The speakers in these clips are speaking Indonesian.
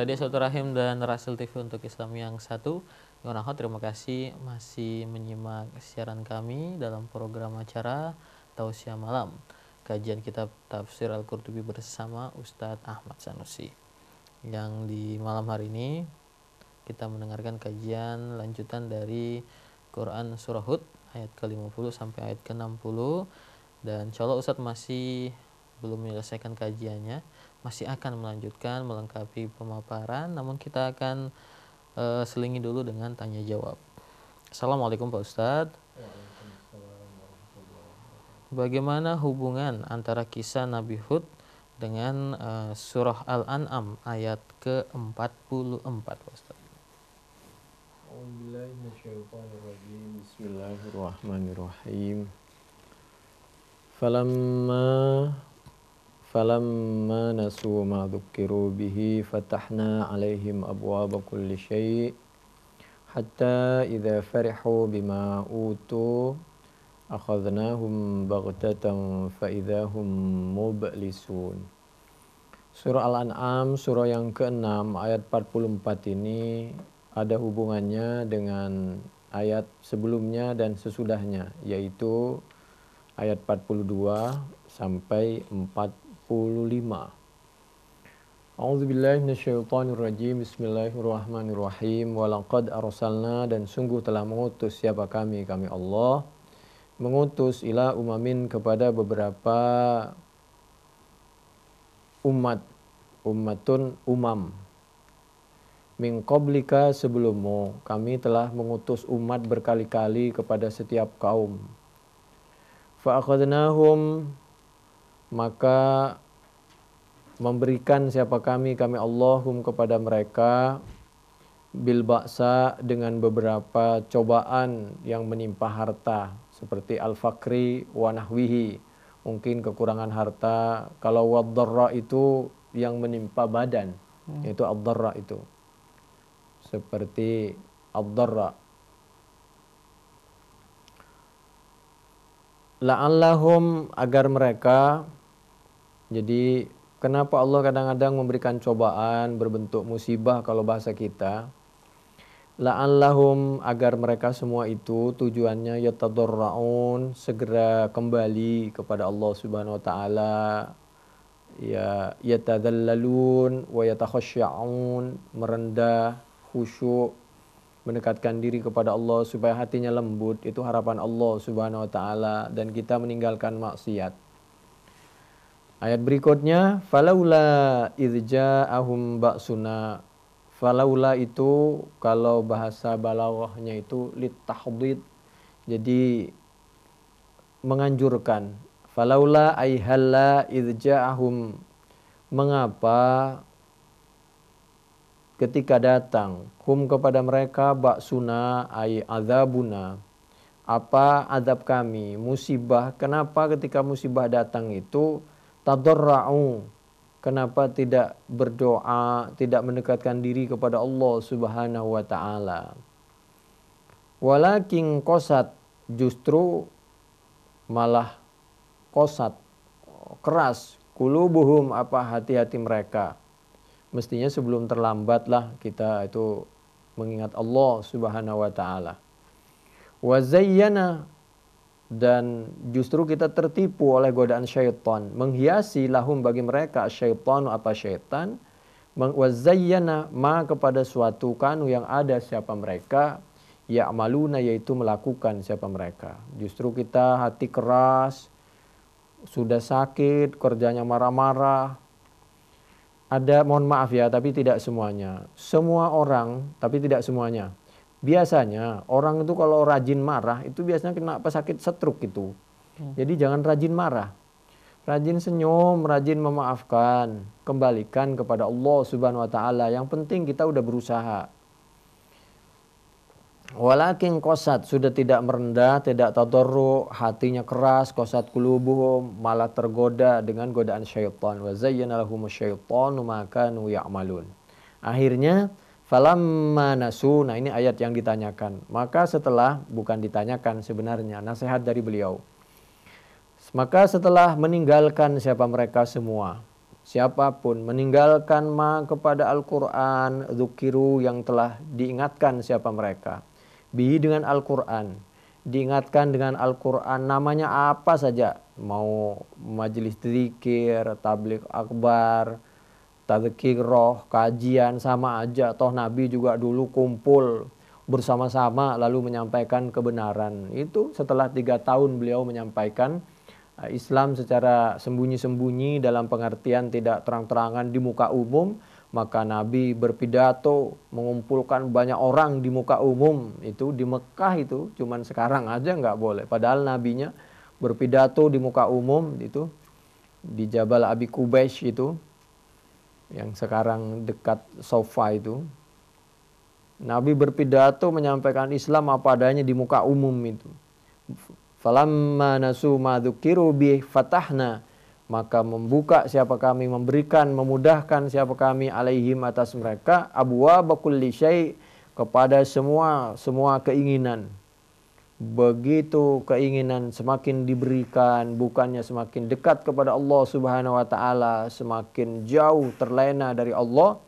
Radio Silaturahim dan Rasul TV untuk Islam yang satu. Terima kasih masih menyimak siaran kami dalam program acara Tausiah Malam, kajian kitab tafsir Al-Qurtubi bersama Ustadz Ahmad Sanusi. Yang di malam hari ini kita mendengarkan kajian lanjutan dari Quran Surah Hud ayat ke-50 sampai ayat ke-60. Dan insya Allah Ustadz masih belum menyelesaikan kajiannya, masih akan melanjutkan melengkapi pemaparan, namun kita akan selingi dulu dengan tanya jawab. Assalamualaikum Pak Ustadz. Bagaimana hubungan antara kisah Nabi Hud dengan surah Al-An'am ayat ke-44 Pak Ustadz? Bismillahirrahmanirrahim. Falamma nasu ma dzukkiru bihi fatahna 'alaihim abwaaba kulli syai' hatta idza farihu bima utu akhadnahum baghtatan fa idza hum mublisun. Surah Al-An'am, surah yang ke-6 ayat 44 ini ada hubungannya dengan ayat sebelumnya dan sesudahnya, yaitu ayat 42 sampai 45. A'udzubillahi minasyaitonirrajim. Bismillahirrahmanirrahim. Walaqad arsalna, dan sungguh telah mengutus siapa kami Allah, mengutus ila umamin kepada beberapa ummatun umam, min qablika sebelummu, kami telah mengutus umat berkali-kali kepada setiap kaum. Fa akhadnahum, maka memberikan siapa kami Allahum kepada mereka, bil ba'sa, dengan beberapa cobaan yang menimpa harta, seperti al-fakri wa nahwihi, mungkin kekurangan harta. Kalau wad-dharra itu yang menimpa badan, yaitu ad-dharra itu, seperti ad-dharra. La'allahum, agar mereka. Jadi kenapa Allah kadang-kadang memberikan cobaan berbentuk musibah kalau bahasa kita? La'allahum, agar mereka semua itu tujuannya yatadarraun, segera kembali kepada Allah Subhanahu wa taala, ya yatadallalun wa yatakhasya'un, merendah, khusyuk, mendekatkan diri kepada Allah supaya hatinya lembut. Itu harapan Allah Subhanahu wa taala, dan kita meninggalkan maksiat. Ayat berikutnya, falaula idza'ahum ba'suna. Falaula itu kalau bahasa balaghahnya itu litahdid, jadi menganjurkan. Falaula ay halla idza'ahum, mengapa ketika datang, hum kepada mereka, ba'suna ay azabuna, apa azab kami, musibah. Kenapa ketika musibah datang itu tadarra'u, kenapa tidak berdoa, tidak mendekatkan diri kepada Allah Subhanahu wa taala? Walakin qasat, justru malah qasat, keras, qulubuhum, apa hati-hati mereka. Mestinya sebelum terlambatlah kita itu mengingat Allah Subhanahu wa taala. Wa zayyana, dan justru kita tertipu oleh godaan syaitan, menghiasi lahum bagi mereka syaitan, apa syaitan, wa zayyana ma, kepada suatu kanu yang ada siapa mereka, ya'maluna, yaitu melakukan siapa mereka. Justru kita hati keras, sudah sakit, kerjanya marah-marah. Ada, mohon maaf ya, tapi tidak semuanya. Semua orang, tapi tidak semuanya. Biasanya orang itu kalau rajin marah itu biasanya kena sakit stroke itu. Jadi jangan rajin marah. Rajin senyum, rajin memaafkan, kembalikan kepada Allah Subhanahu wa taala. Yang penting kita udah berusaha. Walakin qasat, sudah tidak merendah, tidak tadarru, hatinya keras, qasat qulubuhum, malah tergoda dengan godaan syaitan. Wa zayyana lahumus syaitanu ma kanu ya'malun. Akhirnya falamma nasu, nah ini ayat yang ditanyakan. Maka setelah, bukan ditanyakan sebenarnya, nasihat dari beliau. Maka setelah meninggalkan siapa mereka semua, siapapun meninggalkan ma kepada Al-Quran, dzukiru yang telah diingatkan siapa mereka. Bihi dengan Al-Quran, diingatkan dengan Al-Quran, namanya apa saja, mau majelis zikir, tabligh akbar, tadzkirah, kajian, sama aja. Toh Nabi juga dulu kumpul bersama-sama lalu menyampaikan kebenaran. Itu setelah 3 tahun beliau menyampaikan Islam secara sembunyi-sembunyi, dalam pengertian tidak terang-terangan di muka umum. Maka Nabi berpidato mengumpulkan banyak orang di muka umum. Itu di Mekah itu, cuman sekarang aja nggak boleh. Padahal Nabinya berpidato di muka umum itu di Jabal Abi Qubais itu, yang sekarang dekat Sofa itu. Nabi berpidato menyampaikan Islam apa adanya di muka umum itu. Falamma nasu ma dzukiru bih fatahna, maka membuka siapa kami, memberikan, memudahkan siapa kami alaihim atas mereka abwaaba kulli syai', kepada semua keinginan. Begitu keinginan semakin diberikan, bukannya semakin dekat kepada Allah Subhanahu wa taala, semakin jauh terlena dari Allah.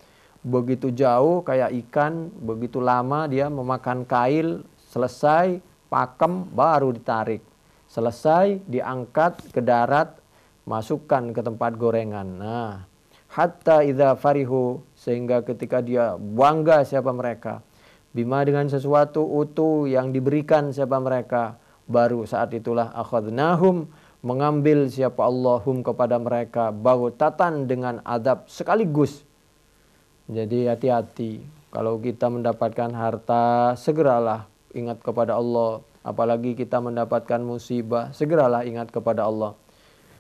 Begitu jauh kayak ikan, begitu lama dia memakan kail, selesai pakem baru ditarik. Selesai diangkat ke darat, masukkan ke tempat gorengan. Nah, hatta idza farihu, sehingga ketika dia bangga siapa mereka, bima dengan sesuatu utuh yang diberikan siapa mereka, baru saat itulah akhadnahum, mengambil siapa Allahum kepada mereka, baghtatan dengan adab sekaligus. Jadi hati-hati, kalau kita mendapatkan harta segeralah ingat kepada Allah. Apalagi kita mendapatkan musibah, segeralah ingat kepada Allah.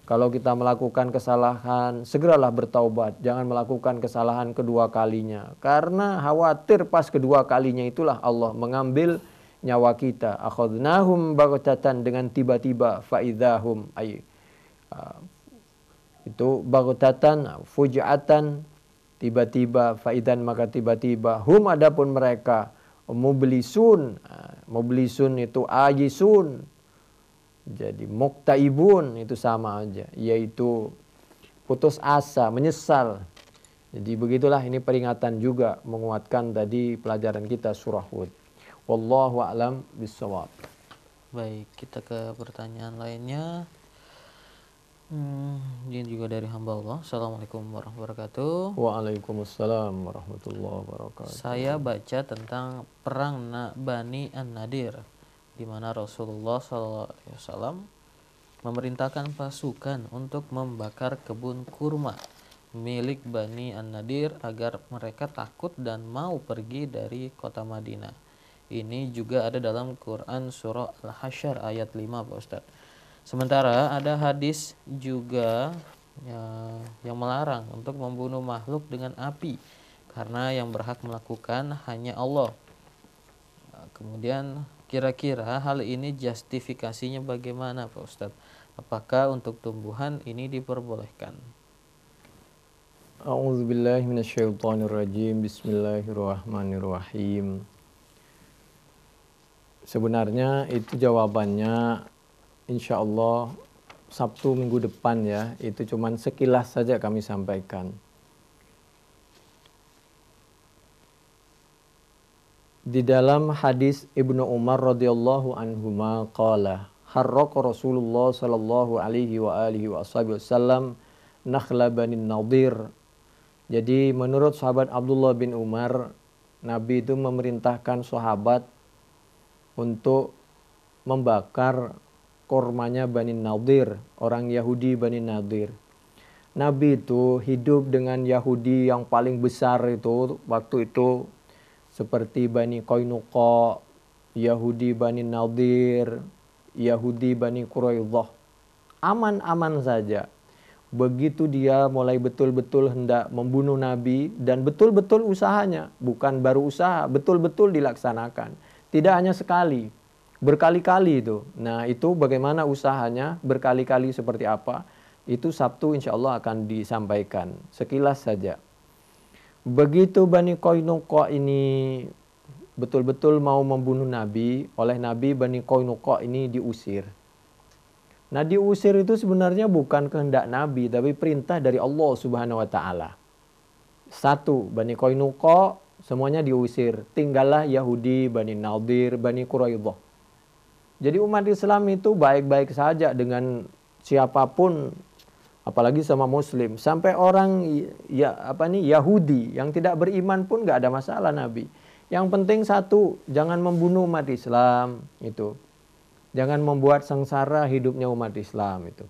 Kalau kita melakukan kesalahan, segeralah bertaubat. Jangan melakukan kesalahan kedua kalinya. Karena khawatir pas kedua kalinya itulah Allah mengambil nyawa kita. Akhadnahum baghtatan, dengan tiba-tiba, faidahum itu baghtatan, fujatan, tiba-tiba, faidan maka tiba-tiba, hum adapun mereka, mublisun, mublisun itu ajisun, jadi muktaibun itu sama aja, yaitu putus asa, menyesal. Jadi begitulah, ini peringatan juga, menguatkan tadi pelajaran kita surah Hud. Wallahu a'lam bishawab. Baik, kita ke pertanyaan lainnya. Ini juga dari hamba Allah. Assalamualaikum warahmatullahi wabarakatuh. Waalaikumsalam warahmatullahi wabarakatuh. Saya baca tentang perang Bani An-Nadir, di mana Rasulullah SAW memerintahkan pasukan untuk membakar kebun kurma milik Bani An-Nadir agar mereka takut dan mau pergi dari kota Madinah. Ini juga ada dalam Quran surah Al-Hasyr ayat 5, Pak Ustadz. Sementara ada hadis juga yang melarang untuk membunuh makhluk dengan api, karena yang berhak melakukan hanya Allah. Kemudian kira-kira hal ini justifikasinya bagaimana, Pak Ustadz? Apakah untuk tumbuhan ini diperbolehkan? A'udzubillahi minasyaitonirrajim. Bismillahirrahmanirrahim. Sebenarnya itu jawabannya insya Allah Sabtu minggu depan ya. Itu cuman sekilas saja kami sampaikan. Di dalam hadis Ibnu Umar radhiyallahu anhuma qala harraqa Rasulullah sallallahu alaihi wa alihi wasallam nakhla Bani Nadir. Jadi menurut sahabat Abdullah bin Umar, Nabi itu memerintahkan sahabat untuk membakar kormanya Bani Nadir, orang Yahudi Bani Nadir. Nabi itu hidup dengan Yahudi yang paling besar itu waktu itu, seperti Bani Qainuqa, Yahudi Bani Nadir, Yahudi Bani Quraidah. Aman-aman saja. Begitu dia mulai betul-betul hendak membunuh Nabi, dan betul-betul usahanya, bukan baru usaha, betul-betul dilaksanakan. Tidak hanya sekali, berkali-kali itu. Nah, itu bagaimana usahanya, berkali-kali seperti apa, itu Sabtu insya Allah akan disampaikan. Sekilas saja. Begitu Bani Qainuqa ini betul-betul mau membunuh Nabi, oleh Nabi Bani Qainuqa ini diusir. Nah, diusir itu sebenarnya bukan kehendak Nabi, tapi perintah dari Allah Subhanahu wa taala. Satu, Bani Qainuqa semuanya diusir. Tinggallah Yahudi, Bani Nadir, Bani Quraidah. Jadi umat Islam itu baik-baik saja dengan siapapun, apalagi sama Muslim. Sampai orang Yahudi yang tidak beriman pun nggak ada masalah Nabi. Yang penting satu, jangan membunuh umat Islam itu. Jangan membuat sengsara hidupnya umat Islam itu.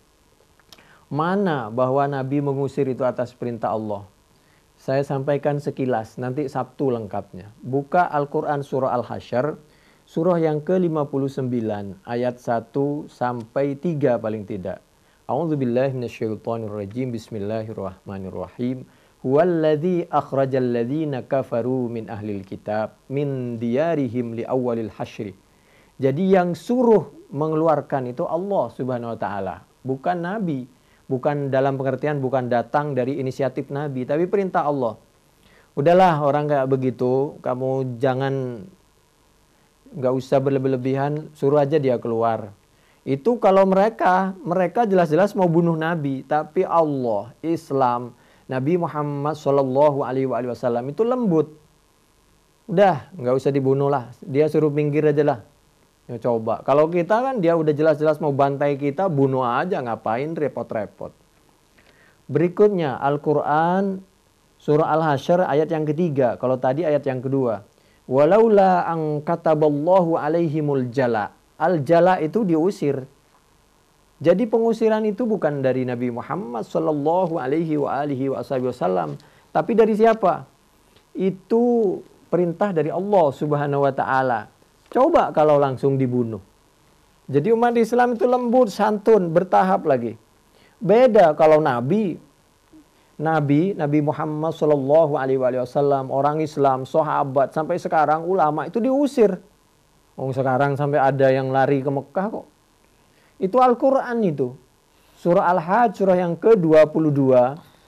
Mana bahwa Nabi mengusir itu atas perintah Allah? Saya sampaikan sekilas, nanti Sabtu lengkapnya. Buka Al-Quran surah Al-Hasyr, surah yang ke-59, ayat 1 sampai 3 paling tidak. A'udzubillahi minasyaitonirrajim, bismillahirrahmanirrahim. Huwallazi akhrajal ladzina kafaru min ahlil kitab min diyarihim li awwalil hasyri. Jadi yang suruh mengeluarkan itu Allah Subhanahu wa taala, bukan Nabi. Bukan dalam pengertian bukan datang dari inisiatif Nabi, tapi perintah Allah. Udahlah orang kayak begitu, kamu nggak usah berlebihan, suruh aja dia keluar. Itu kalau mereka jelas-jelas mau bunuh Nabi, tapi Allah, Islam, Nabi Muhammad Shallallahu Alaihi Wasallam itu lembut. Udah, nggak usah dibunuh lah, dia suruh minggir aja lah. Ya coba, kalau kita kan dia udah jelas-jelas mau bantai kita, bunuh aja, ngapain repot-repot. Berikutnya Al-Quran surah Al-Hasyr ayat yang ketiga, kalau tadi ayat yang kedua. Walaula an kataballahu alaihimul jala. Al-jala itu diusir. Jadi pengusiran itu bukan dari Nabi Muhammad Sallallahu Alaihi Wasallam, tapi dari siapa? Itu perintah dari Allah Subhanahu Wa Taala. Coba kalau langsung dibunuh. Jadi umat Islam itu lembut, santun, bertahap lagi. Beda kalau Nabi Muhammad Sallallahu Alaihi Wasallam, orang Islam, sahabat, sampai sekarang ulama itu diusir. Sekarang sampai ada yang lari ke Mekah kok. Itu Al-Quran itu. Surah Al-Hajj, surah yang ke-22,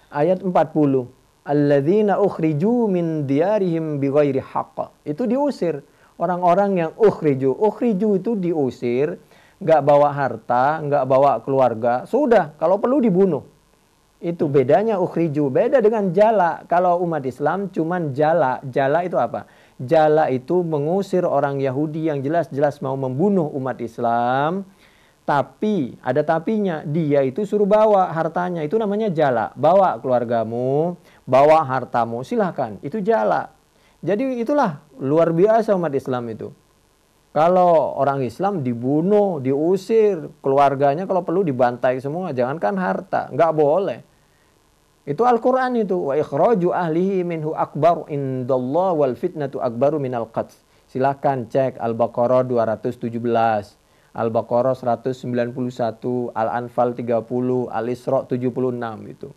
ayat 40. Alladzina ukhriju min diyarihim bighairi haqq. Itu diusir. Orang-orang yang ukhriju itu diusir, nggak bawa harta, nggak bawa keluarga, sudah, kalau perlu dibunuh. Itu bedanya ukhriju, beda dengan jala. Kalau umat Islam cuman jala itu apa? Jala itu mengusir orang Yahudi yang jelas-jelas mau membunuh umat Islam, tapi ada tapinya, dia itu suruh bawa hartanya, itu namanya jala. Bawa keluargamu, bawa hartamu, silahkan, itu jala. Jadi itulah luar biasa umat Islam itu. Kalau orang Islam dibunuh, diusir, keluarganya kalau perlu dibantai semua, jangankan harta, nggak boleh. Itu Al-Quran itu. Wa ikhraju ahlihi minhu akbar indallah wal fitnatu akbaru minal qatl. Silakan cek Al-Baqarah 217, Al-Baqarah 191, Al-Anfal 30, Al-Isra 76 itu.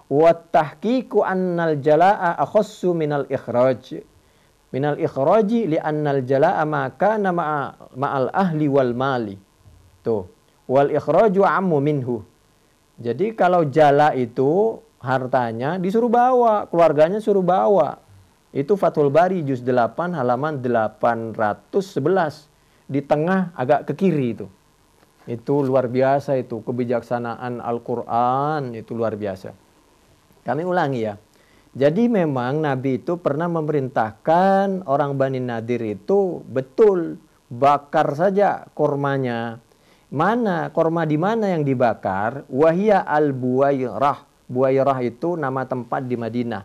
Wa tahqiqu annal jalaa akhassu minal ikhraj. Minal ikhraji li'annal jala'a ma kana ma'al ahli wal mali. Tuh. Wal ikhraju ammu minhu. Jadi kalau jala itu hartanya disuruh bawa, keluarganya suruh bawa. Itu Fathul Bari juz 8 halaman 811. Di tengah agak ke kiri itu. Itu luar biasa itu. Kebijaksanaan Al-Quran itu luar biasa. Kami ulangi ya. Jadi memang Nabi itu pernah memerintahkan orang Bani Nadir itu betul bakar saja kormanya. Mana korma di mana yang dibakar? Wahia al-Buwairah. Buwairah itu nama tempat di Madinah.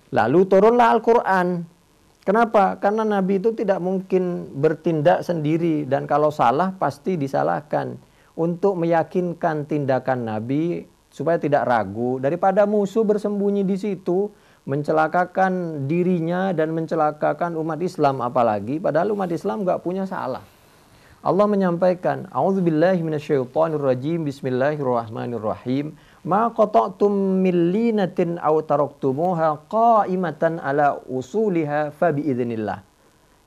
Lalu turunlah Al-Quran. Kenapa? Karena Nabi itu tidak mungkin bertindak sendiri dan kalau salah pasti disalahkan. Untuk meyakinkan tindakan Nabi supaya tidak ragu, daripada musuh bersembunyi di situ, mencelakakan dirinya dan mencelakakan umat Islam apalagi, padahal umat Islam nggak punya salah. Allah menyampaikan, A'udzubillahi minasyaitonirrajim, bismillahirrahmanirrahim, ma qata'tum min linatin aw taraktumuha qa'imatan ala usuliha fa biidznillah.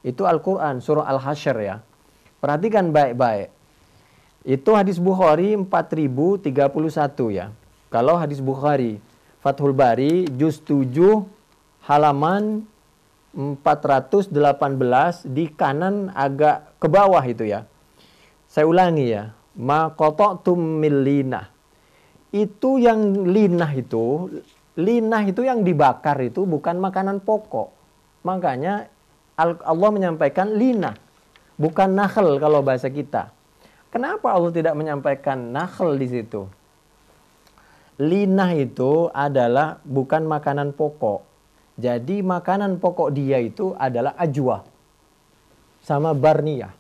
Itu Al-Quran, surah Al-Hasyr ya. Perhatikan baik-baik. Itu hadis Bukhari 4031 ya. Kalau hadis Bukhari, Fathul Bari, juz 7, halaman 418, di kanan agak ke bawah itu ya. Saya ulangi ya. ma qata'tum min linah. Itu yang linah itu yang dibakar itu bukan makanan pokok. Makanya Allah menyampaikan linah, bukan nakhl kalau bahasa kita. Kenapa Allah tidak menyampaikan nakhl di situ? Linah itu adalah bukan makanan pokok. Jadi makanan pokok dia itu adalah ajwa sama barniyah.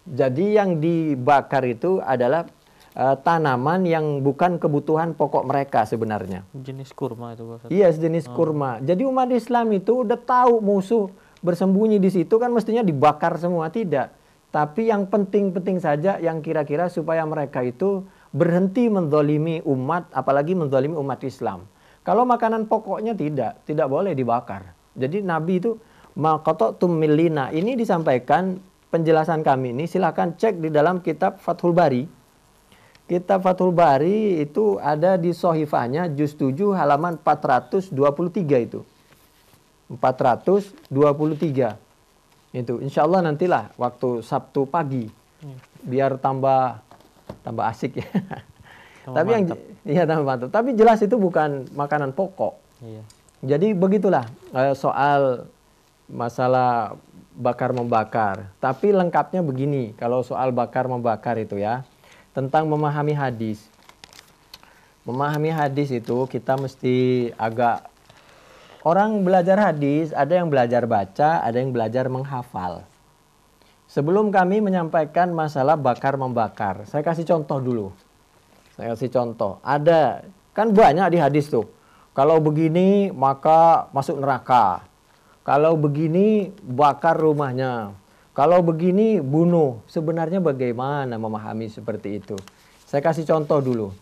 Jadi yang dibakar itu adalah tanaman yang bukan kebutuhan pokok mereka sebenarnya. Jenis kurma itu Pak Ustadz. Iya, sejenis kurma. Jadi umat Islam itu udah tahu musuh bersembunyi di situ, kan mestinya dibakar semua, tidak. Tapi yang penting-penting saja yang kira-kira supaya mereka itu berhenti menzalimi umat, apalagi menzalimi umat Islam. Kalau makanan pokoknya tidak boleh dibakar. Jadi Nabi itu maqata'tum min linah. Ini disampaikan penjelasan kami ini, silakan cek di dalam kitab Fathul Bari. Kitab Fathul Bari itu ada di Sohifahnya juz 7 halaman 423 itu. 423. Itu insya Allah nantilah waktu Sabtu pagi. Biar tambah asik ya. Tapi mantap. Tambah mantap. Tapi jelas itu bukan makanan pokok. Iya. Jadi begitulah soal masalah bakar membakar. Tapi lengkapnya begini, kalau soal bakar membakar itu ya. Tentang memahami hadis. Memahami hadis itu kita mesti agak, orang belajar hadis ada yang belajar baca, ada yang belajar menghafal. Sebelum kami menyampaikan masalah bakar membakar, saya kasih contoh dulu. Saya kasih contoh. Ada, kan banyak di hadis tuh. Kalau begini maka masuk neraka. Kalau begini bakar rumahnya. Kalau begini bunuh. Sebenarnya bagaimana memahami seperti itu? Saya kasih contoh dulu.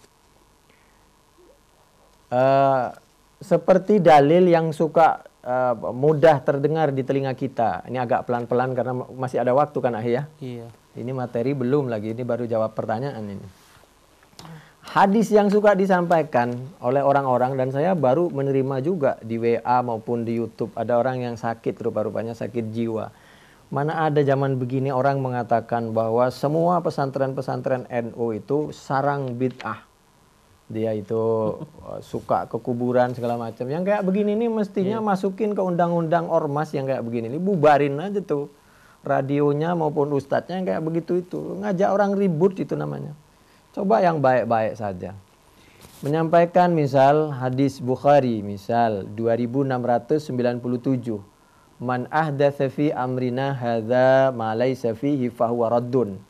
Seperti dalil yang suka mudah terdengar di telinga kita. Ini agak pelan-pelan karena masih ada waktu kan ya? Iya. Ini materi belum lagi, ini baru jawab pertanyaan ini. Hadis yang suka disampaikan oleh orang-orang, dan saya baru menerima juga di WA maupun di YouTube. Ada orang yang sakit, rupa-rupanya sakit jiwa. Mana ada zaman begini orang mengatakan bahwa semua pesantren-pesantren NU itu sarang bid'ah. Dia itu suka ke kuburan segala macam. Yang kayak begini ini mestinya masukin ke undang-undang ormas yang kayak begini. Ini bubarin aja tuh. Radionya maupun ustadznya yang kayak begitu itu. Ngajak orang ribut itu namanya. Coba yang baik-baik saja. Menyampaikan misal hadis Bukhari, misal 2697. Man ahdatsa fi amrina hadza ma laysa fihi fahuwa raddun.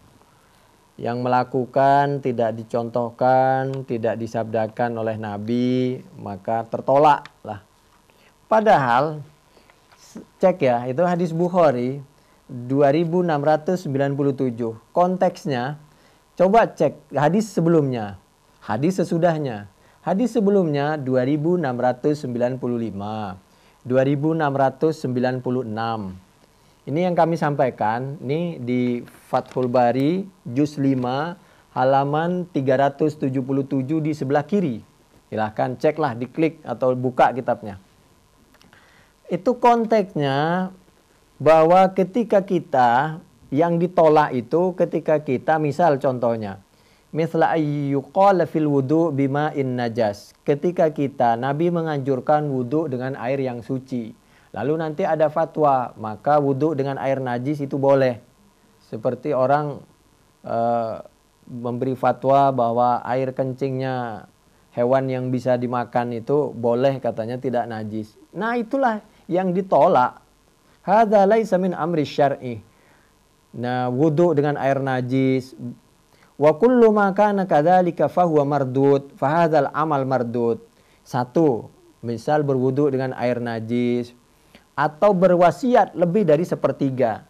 Yang melakukan tidak dicontohkan, tidak disabdakan oleh Nabi, maka tertolak lah. Padahal cek ya, itu hadis Bukhari 2697. Konteksnya coba cek hadis sebelumnya, hadis sesudahnya. Hadis sebelumnya 2695. 2696. Ini yang kami sampaikan, ini di Fathul Bari juz 5 halaman 377 di sebelah kiri. Silahkan ceklah, diklik atau buka kitabnya. Itu konteksnya bahwa ketika kita yang ditolak itu ketika kita misal contohnya misla ayyuqala fil wudu bima'in najas. Ketika kita, Nabi menganjurkan wudu dengan air yang suci. Lalu nanti ada fatwa, maka wudu dengan air najis itu boleh. Seperti orang memberi fatwa bahwa air kencingnya hewan yang bisa dimakan itu boleh, katanya tidak najis. Nah itulah yang ditolak. Hadza laisa min amri syar'i. Nah wudu dengan air najis. Wa kullu ma kana kadzalika fahuwa mardud, fa hadzal amal mardud. Satu, misal berwudu dengan air najis atau berwasiat lebih dari sepertiga.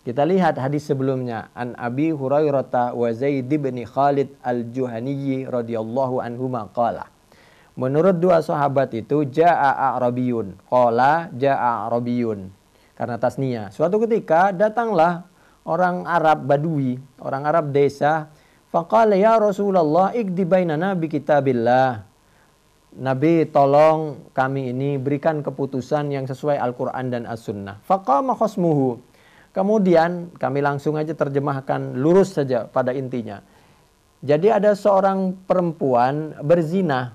Kita lihat hadis sebelumnya, an Abi Hurairah wa Zaid bin Khalid al-Juhani radhiyallahu anhuma qala. Menurut dua sahabat itu jaa a'rabiyun, qala jaa a'rabiyun. Karena tasniyah. Suatu ketika datanglah orang Arab Badui, orang Arab desa. Faqala ya Rasulullah ikdi bainana bi kitabillah. Nabi tolong kami ini berikan keputusan yang sesuai Al-Quran dan As-Sunnah. Faqama khasmuhu. Kemudian kami langsung aja terjemahkan lurus saja pada intinya. Jadi ada seorang perempuan berzina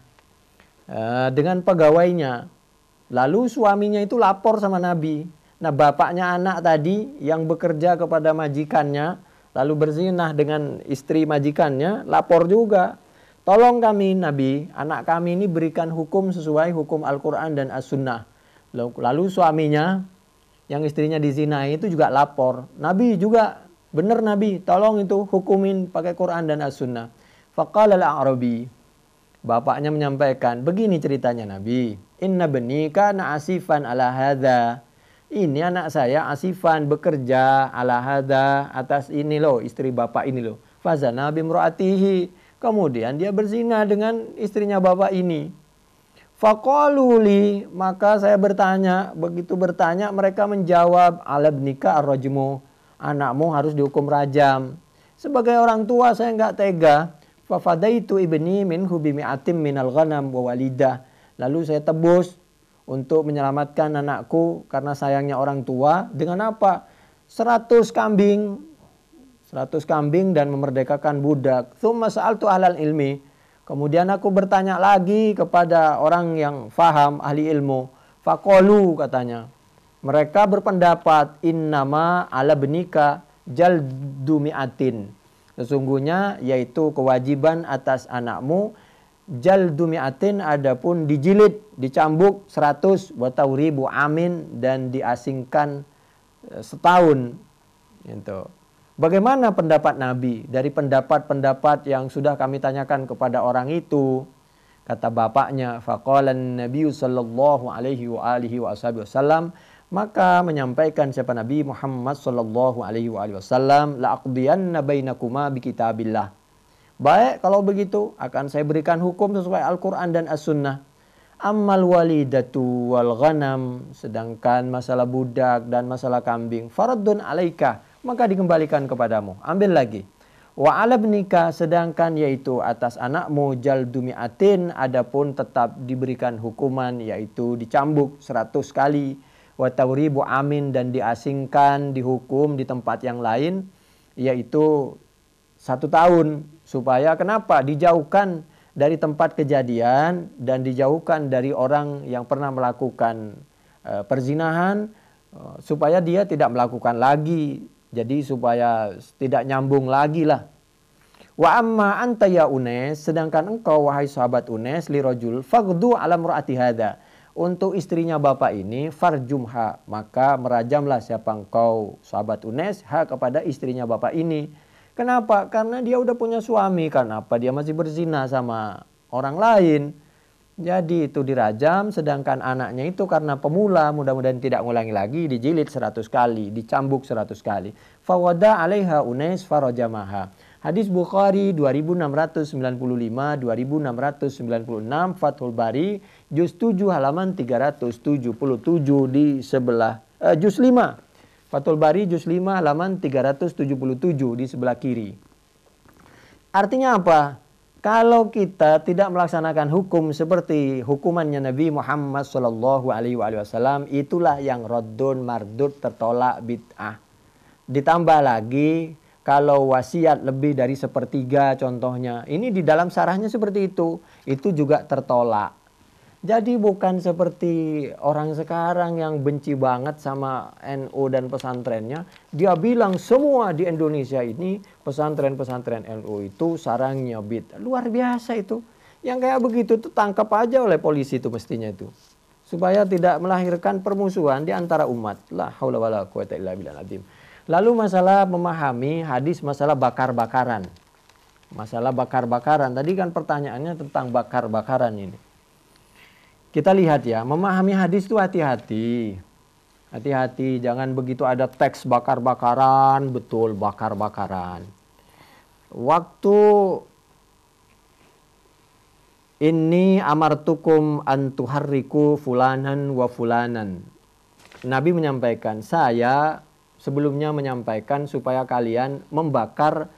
dengan pegawainya. Lalu suaminya itu lapor sama Nabi. Nah, bapaknya anak tadi yang bekerja kepada majikannya, lalu berzina dengan istri majikannya, lapor juga. Tolong kami Nabi, anak kami ini berikan hukum sesuai hukum Al-Quran dan As-Sunnah. Lalu suaminya yang istrinya dizinai itu juga lapor. Nabi juga, benar Nabi, tolong itu hukumin pakai Quran dan As-Sunnah. Faqala al-A'rabi, bapaknya menyampaikan, begini ceritanya Nabi. Inna bani kana asifan ala hadha. Ini anak saya asifan bekerja ala hadha atas ini loh, istri bapak ini loh. Fazana bimro'atihi. Kemudian dia berzina dengan istrinya bapak ini. Faqaluli, maka saya bertanya, begitu bertanya mereka menjawab, alabnika ar-rajmu, anakmu harus dihukum rajam. Sebagai orang tua saya enggak tega. Fafadaitu ibni minhu bimi'atim minal ghanam wa walidah. Lalu saya tebus untuk menyelamatkan anakku karena sayangnya orang tua dengan apa? 100 kambing. 100 kambing dan memerdekakan budak. Tsumma sa'altu ahlal ilmi. Kemudian aku bertanya lagi kepada orang yang faham, ahli ilmu. Faqalu katanya. Mereka berpendapat innama ala benika jaldu mi'atin. Sesungguhnya yaitu kewajiban atas anakmu jaldu mi'atin, adapun dijilid, dicambuk 100, wa tauribu amin, dan diasingkan setahun. Gitu. Bagaimana pendapat Nabi? Dari pendapat-pendapat yang sudah kami tanyakan kepada orang itu, kata bapaknya, faqalan Nabi sallallahu alaihi wa alihi wasallam, maka menyampaikan siapa Nabi Muhammad sallallahu alaihi wasallam, la aqdiyanna bainakuma bi kitabillah. Baik, kalau begitu akan saya berikan hukum sesuai Al-Quran dan As-Sunnah. Ammal walidatu wal ghanam, sedangkan masalah budak dan masalah kambing, fardun alaika, maka dikembalikan kepadamu, ambil lagi. Wa ala bnika, sedangkan yaitu atas anakmu jaldu mi'atin, adapun tetap diberikan hukuman yaitu dicambuk 100 kali. Wa tauribu amin, dan diasingkan, dihukum di tempat yang lain yaitu 1 tahun. Supaya kenapa? Dijauhkan dari tempat kejadian dan dijauhkan dari orang yang pernah melakukan perzinahan, supaya dia tidak melakukan lagi. Jadi supaya tidak nyambung lagi lah. Wa amma anta ya Unes, sedangkan engkau wahai sahabat Unes, li rajul faghdu ala mur'ati hadha, untuk istrinya bapak ini farjumha, maka merajamlah siapa engkau sahabat Unes ha kepada istrinya bapak ini. Kenapa? Karena dia udah punya suami. Kenapa dia masih berzina sama orang lain? Jadi itu dirajam, sedangkan anaknya itu karena pemula, mudah-mudahan tidak ngulangi lagi, dijilid 100 kali, dicambuk 100 kali. Fawada alaiha Unes farajamaha. Hadis Bukhari 2695, 2696, Fathul Bari juz 7 halaman 377 di sebelah juz 5. Fathul Bari juz 5 halaman 377 di sebelah kiri. Artinya apa? Kalau kita tidak melaksanakan hukum seperti hukumannya Nabi Muhammad sallallahu alaihi wasallam, itulah yang raddun mardud, tertolak, bid'ah. Ditambah lagi kalau wasiat lebih dari 1/3 contohnya, ini di dalam syarahnya seperti itu juga tertolak. Jadi bukan seperti orang sekarang yang benci banget sama NU dan pesantrennya. Dia bilang semua di Indonesia ini pesantren-pesantren NU itu sarangnya bid'ah. Luar biasa itu. Yang kayak begitu tuh tangkap aja oleh polisi itu mestinya itu. Supaya tidak melahirkan permusuhan di antara umat. La haula wala quwata illa billahil azim. Lalu masalah memahami hadis masalah bakar-bakaran. Masalah bakar-bakaran. Tadi kan pertanyaannya tentang bakar-bakaran ini. Kita lihat ya, memahami hadis itu hati-hati. Hati-hati, jangan begitu ada teks bakar-bakaran, betul bakar-bakaran. Waktu ini amartukum antuharriku fulanan wa fulanan. Nabi menyampaikan, saya sebelumnya menyampaikan supaya kalian membakar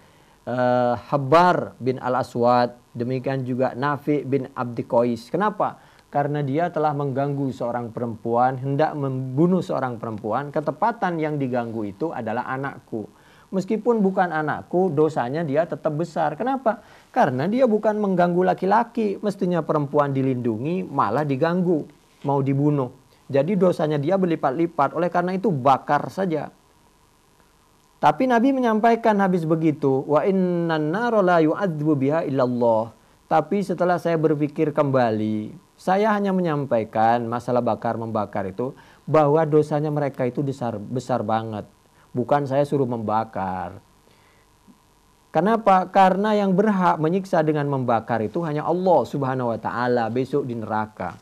Habbar bin Al-Aswad, demikian juga Nafi bin Abdi Qais. Kenapa? Karena dia telah mengganggu seorang perempuan, hendak membunuh seorang perempuan. Ketepatan yang diganggu itu adalah anakku. Meskipun bukan anakku, dosanya dia tetap besar. Kenapa? Karena dia bukan mengganggu laki-laki. Mestinya perempuan dilindungi, malah diganggu, mau dibunuh. Jadi dosanya dia berlipat-lipat. Oleh karena itu bakar saja. Tapi Nabi menyampaikan habis begitu, wa innan nara la yu'adzibu biha illallah. Tapi setelah saya berpikir kembali, saya hanya menyampaikan masalah bakar membakar itu, bahwa dosanya mereka itu besar banget. Bukan saya suruh membakar. Kenapa? Karena yang berhak menyiksa dengan membakar itu hanya Allah Subhanahu wa taala besok di neraka.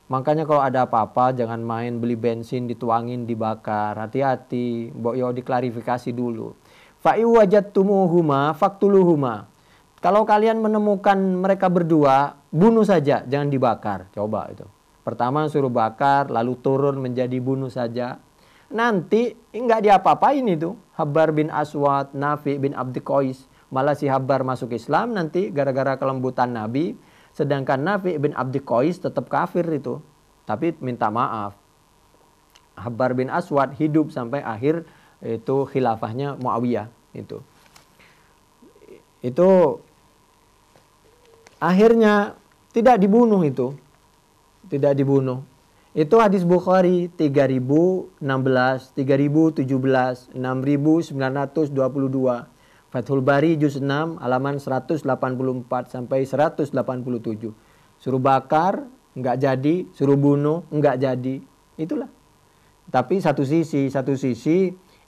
Makanya kalau ada apa-apa jangan main beli bensin dituangin dibakar. Hati-hati, mbok yo diklarifikasi dulu. Fa iwajadtumuhuma faqtuluhuma. Kalau kalian menemukan mereka berdua, bunuh saja, jangan dibakar. Coba itu. Pertama suruh bakar, lalu turun menjadi bunuh saja. Nanti enggak diapa-apain itu. Habbar bin Aswad, Nafi bin Abdi Qais. Malah si Habbar masuk Islam nanti gara-gara kelembutan Nabi. Sedangkan Nafi bin Abdi Qais tetap kafir itu. Tapi minta maaf. Habbar bin Aswad hidup sampai akhir itu khilafahnya Muawiyah. Itu akhirnya tidak dibunuh itu. Tidak dibunuh. Itu hadis Bukhari 3016, 3017, 6922. Fathul Bari juz 6 halaman 184 sampai 187. Suruh bakar enggak jadi, suruh bunuh enggak jadi. Itulah. Tapi satu sisi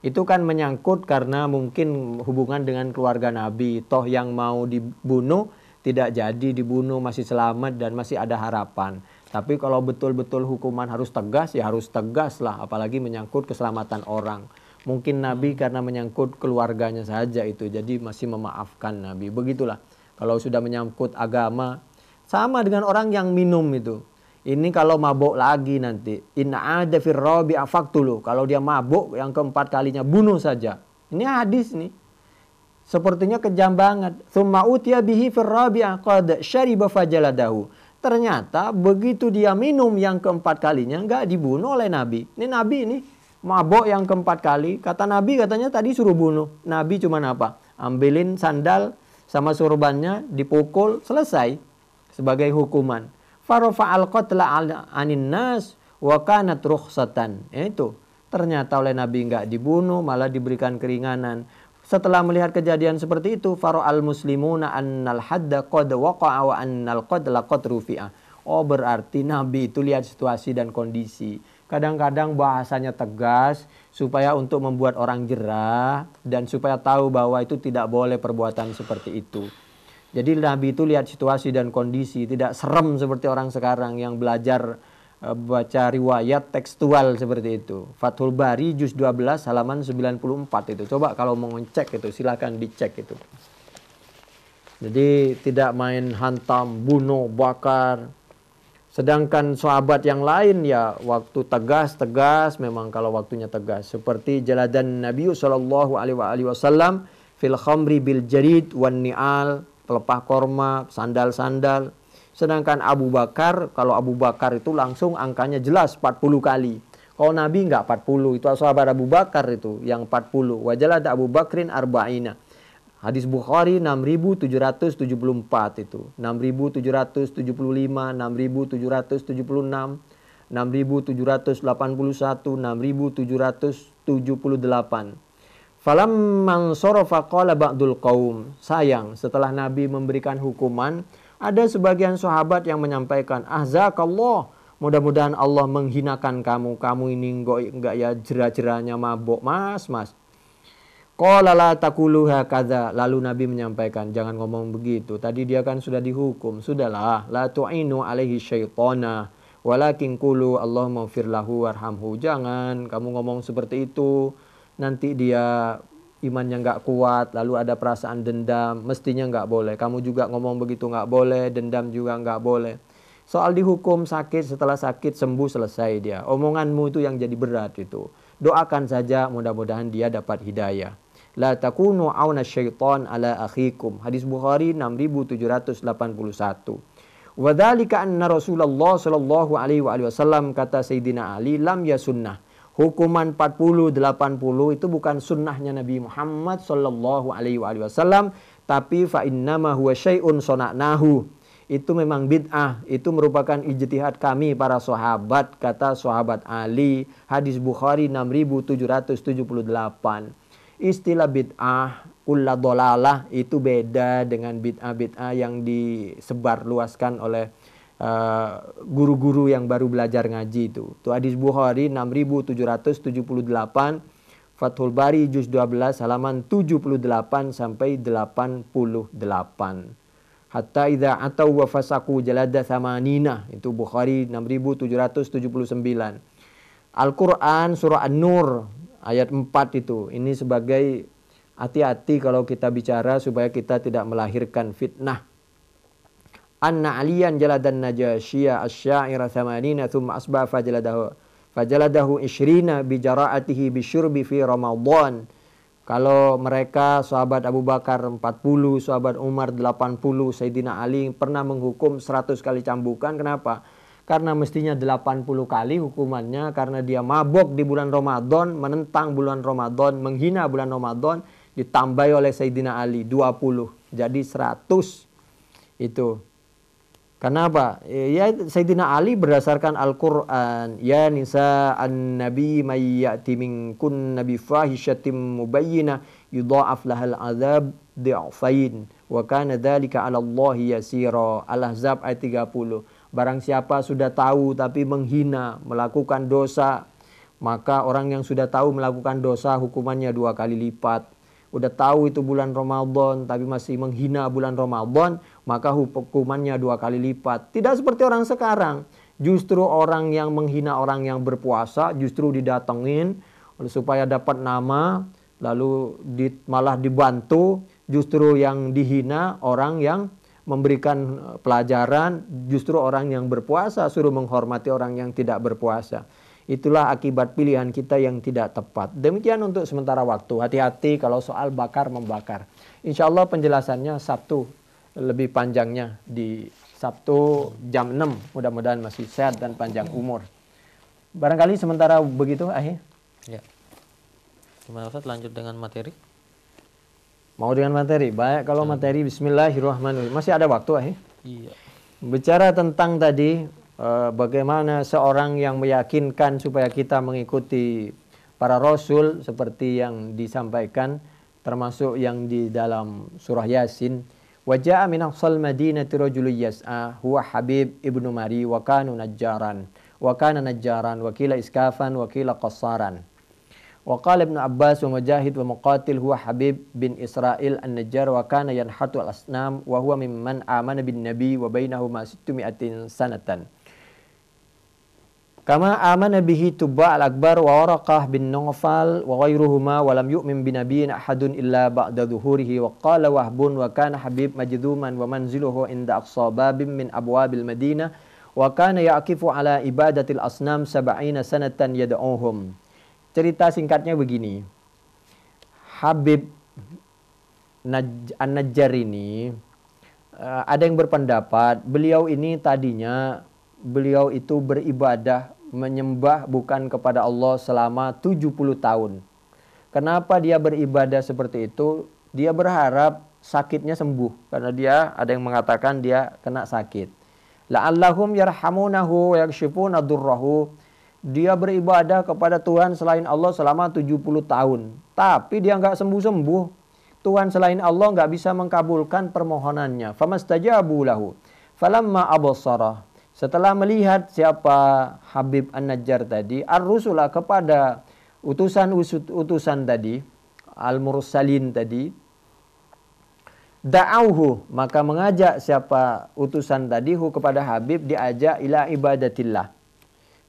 itu kan menyangkut karena mungkin hubungan dengan keluarga Nabi. Toh yang mau dibunuh tidak jadi dibunuh, masih selamat dan masih ada harapan. Tapi kalau betul-betul hukuman harus tegas, ya harus tegas lah. Apalagi menyangkut keselamatan orang. Mungkin Nabi karena menyangkut keluarganya saja itu. Jadi masih memaafkan Nabi. Begitulah. Kalau sudah menyangkut agama. Sama dengan orang yang minum itu. Ini kalau mabuk lagi nanti. Inna ada firrabi afaktulu. Kalau dia mabuk yang keempat kalinya bunuh saja. Ini hadis nih. Sepertinya kejam banget. Tsumma utiya bihi firrabi'ah qad syariba fajaladahu. Ternyata begitu dia minum yang keempat kalinya enggak dibunuh oleh Nabi. Ini Nabi ini mabok yang keempat kali. Kata Nabi katanya tadi suruh bunuh. Nabi cuma apa? Ambilin sandal sama surbannya dipukul selesai sebagai hukuman. Farafa'al qatla anin nas wa kanat rukhsatan. Itu. Ternyata oleh Nabi enggak dibunuh malah diberikan keringanan. Setelah melihat kejadian seperti itu, fara'al muslimuna annal hadda qad waqa'a wa annal qadla qad rufi'a. Oh, berarti Nabi itu lihat situasi dan kondisi. Kadang-kadang bahasanya tegas supaya untuk membuat orang jerah dan supaya tahu bahwa itu tidak boleh perbuatan seperti itu. Jadi Nabi itu lihat situasi dan kondisi, tidak serem seperti orang sekarang yang belajar baca riwayat tekstual seperti itu. Fathul Bari juz 12 halaman 94 itu. Coba kalau mau ngecek itu silakan dicek itu. Jadi tidak main hantam, bunuh, bakar. Sedangkan sahabat yang lain ya waktu tegas memang kalau waktunya tegas. Seperti jaladan Nabi sallallahu alaihi wasallam fil khamri bil jarid wan ni'al, pelepah korma, sandal-sandal. Sedangkan Abu Bakar, kalau Abu Bakar itu langsung angkanya jelas 40 kali. Kalau Nabi enggak 40, itu sahabat Abu Bakar itu yang 40. Wajalad Abu Bakrin arba'ina. Hadis Bukhari 6774 itu. 6775, 6776, 6781, 6778. Falamman sarafa qala ba'dul qaum. Sayang, setelah Nabi memberikan hukuman, ada sebagian sahabat yang menyampaikan, ahzakallah, mudah-mudahan Allah menghinakan kamu. Kamu ini enggak ya jerah-jerahnya mabuk, mas. Qala la taqulu hakadza. Lalu Nabi menyampaikan, jangan ngomong begitu. Tadi dia kan sudah dihukum. Sudahlah, la tu'inu alaihi syaitana, walakin qulu Allahumma ighfir lahu warhamhu. Jangan kamu ngomong seperti itu. Nanti dia imannya nggak kuat, lalu ada perasaan dendam, mestinya nggak boleh. Kamu juga ngomong begitu nggak boleh, dendam juga nggak boleh. Soal dihukum sakit, setelah sakit sembuh selesai dia. Omonganmu itu yang jadi berat itu. Doakan saja mudah-mudahan dia dapat hidayah. La takunu auna syaitan ala akhikum. Hadis Bukhari 6781. Wa dzalika anna Rasulullah sallallahu alaihi wasallam kata Sayyidina Ali lam yasunnah. hukuman 40, 80 itu bukan sunnahnya Nabi Muhammad sallallahu alaihi wasallam, tapi fa innama huwa syai'un sona'nahu. Itu memang bid'ah, itu merupakan ijtihad kami para sahabat, kata sahabat Ali, hadis Bukhari 6778. Istilah bid'ah, kullu dhalalah itu beda dengan bid'ah-bid'ah yang disebarluaskan oleh guru-guru yang baru belajar ngaji itu. Itu hadis Bukhari 6778, Fathul Bari juz 12 halaman 78 sampai 88. Hatta idza atau wa fasaku jalada thamanina, itu Bukhari 6779. Al-Qur'an surah An-Nur ayat 4 itu. Ini sebagai hati-hati kalau kita bicara supaya kita tidak melahirkan fitnah. Anna aliyan jaladan najasyiya asy-sya'ira thamanina thumma asba fajaladahu ishrina bi jara'atihi bisyurbi fi Ramadan. Kalau mereka sahabat Abu Bakar 40, sahabat Umar 80, Sayyidina Ali pernah menghukum 100 kali cambukan. Kenapa? Karena mestinya 80 kali hukumannya karena dia mabok di bulan Ramadan, menentang bulan Ramadan, menghina bulan Ramadan, ditambahi oleh Sayyidina Ali 20. Jadi 100 itu. Kenapa? Ya Sayyidina Ali berdasarkan Al-Qur'an, ya nisa an-nabi may ya'ti minkun nabi fahishatin mubayyinah yudha'af lahal azab di'afain wa kana dzalika 'ala Allah yasira. Al-Ahzab ayat 30. Barang siapa sudah tahu tapi menghina, melakukan dosa, maka orang yang sudah tahu melakukan dosa hukumannya 2 kali lipat. Udah tahu itu bulan Ramadan tapi masih menghina bulan Ramadan, maka hukumannya 2 kali lipat. Tidak seperti orang sekarang. Justru orang yang menghina orang yang berpuasa justru didatengin supaya dapat nama, lalu malah dibantu. Justru yang dihina orang yang memberikan pelajaran, justru orang yang berpuasa suruh menghormati orang yang tidak berpuasa. Itulah akibat pilihan kita yang tidak tepat. Demikian untuk sementara waktu. Hati-hati kalau soal bakar membakar. Insya Allah penjelasannya Sabtu, lebih panjangnya di Sabtu jam 6. Mudah-mudahan masih sehat dan panjang umur. Barangkali sementara begitu, Ahi. Ya. Gimana Ustaz, lanjut dengan materi? Mau dengan materi? Baik, kalau materi bismillahirrahmanirrahim. Masih ada waktu, Ahi? Iya. Bicara tentang tadi bagaimana seorang yang meyakinkan supaya kita mengikuti para rasul seperti yang disampaikan, termasuk yang di dalam surah Yasin. Wa jaa'a min aqsal madinati rajulun yas'a huwa Habib ibnu Mari wa kana najjaran wa qila iskafan wa qila qassaran. Wa qala Ibnu Abbas wa Mujahid wa Muqatil huwa Habib bin Israil an-Najjar wa kana yanhatu al-asnam wa huwa mimman amana bin nabi wa bainahuma 600 sanatan. Kama amana bihi Tubba al-Akbar wa Waraqah bin Nawfal wa ghairuhuma wa lam yu'min bi nabiyyin ahadun illa ba'da dhuhurihi. Wa qala Wahbun wa kana Habib majduman wa manziluhu inda aqsa babin min abwabil Madinah wa kana yaqifu ala ibadatil asnam 70 sanatan yad'uhum. Cerita singkatnya begini. Habib An-Najjar ini ada yang berpendapat beliau ini tadinya beliau itu beribadah menyembah bukan kepada Allah selama 70 tahun. Kenapa dia beribadah seperti itu? Dia berharap sakitnya sembuh. Karena dia ada yang mengatakan dia kena sakit. La'allahum yarhamunahu wa yakshifuna durrahu. Dia beribadah kepada Tuhan selain Allah selama 70 tahun. Tapi dia nggak sembuh-sembuh. Tuhan selain Allah nggak bisa mengkabulkan permohonannya. Famastajabu lahu. Falamma abasarah. Setelah melihat siapa Habib An-Najjar tadi, ar-rusula kepada utusan tadi, al-mursalin tadi, da'auhu, maka mengajak siapa utusan tadi kepada Habib, diajak ila ibadatillah.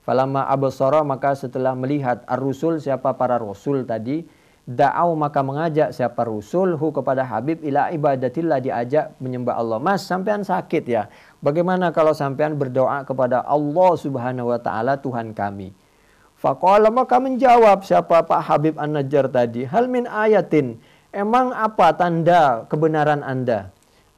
Falamma absara, maka setelah melihat ar-rusul siapa para rasul tadi, da'au, maka mengajak siapa rasul kepada Habib ila ibadatillah, diajak menyembah Allah. Mas, sampean sakit ya? Bagaimana kalau sampean berdoa kepada Allah Subhanahu wa taala, Tuhan kami? Faqala, maka menjawab siapa Pak Habib An-Najjar tadi, hal min ayatin, emang apa tanda kebenaran Anda?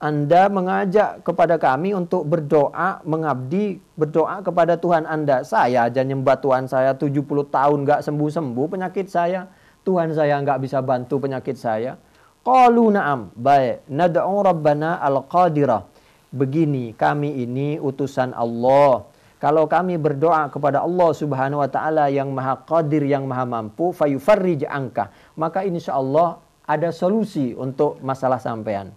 Anda mengajak kepada kami untuk berdoa, mengabdi, berdoa kepada Tuhan Anda. Saya aja nyembah Tuhan saya 70 tahun nggak sembuh-sembuh penyakit saya. Tuhan saya nggak bisa bantu penyakit saya. Qalu na'am. Baik. Nad'u Rabbana al-Qadirah. Begini, kami ini utusan Allah. Kalau kami berdoa kepada Allah Subhanahu wa taala yang Maha Qadir, yang Maha Mampu, fayufarrij angka, maka insyaallah ada solusi untuk masalah sampean.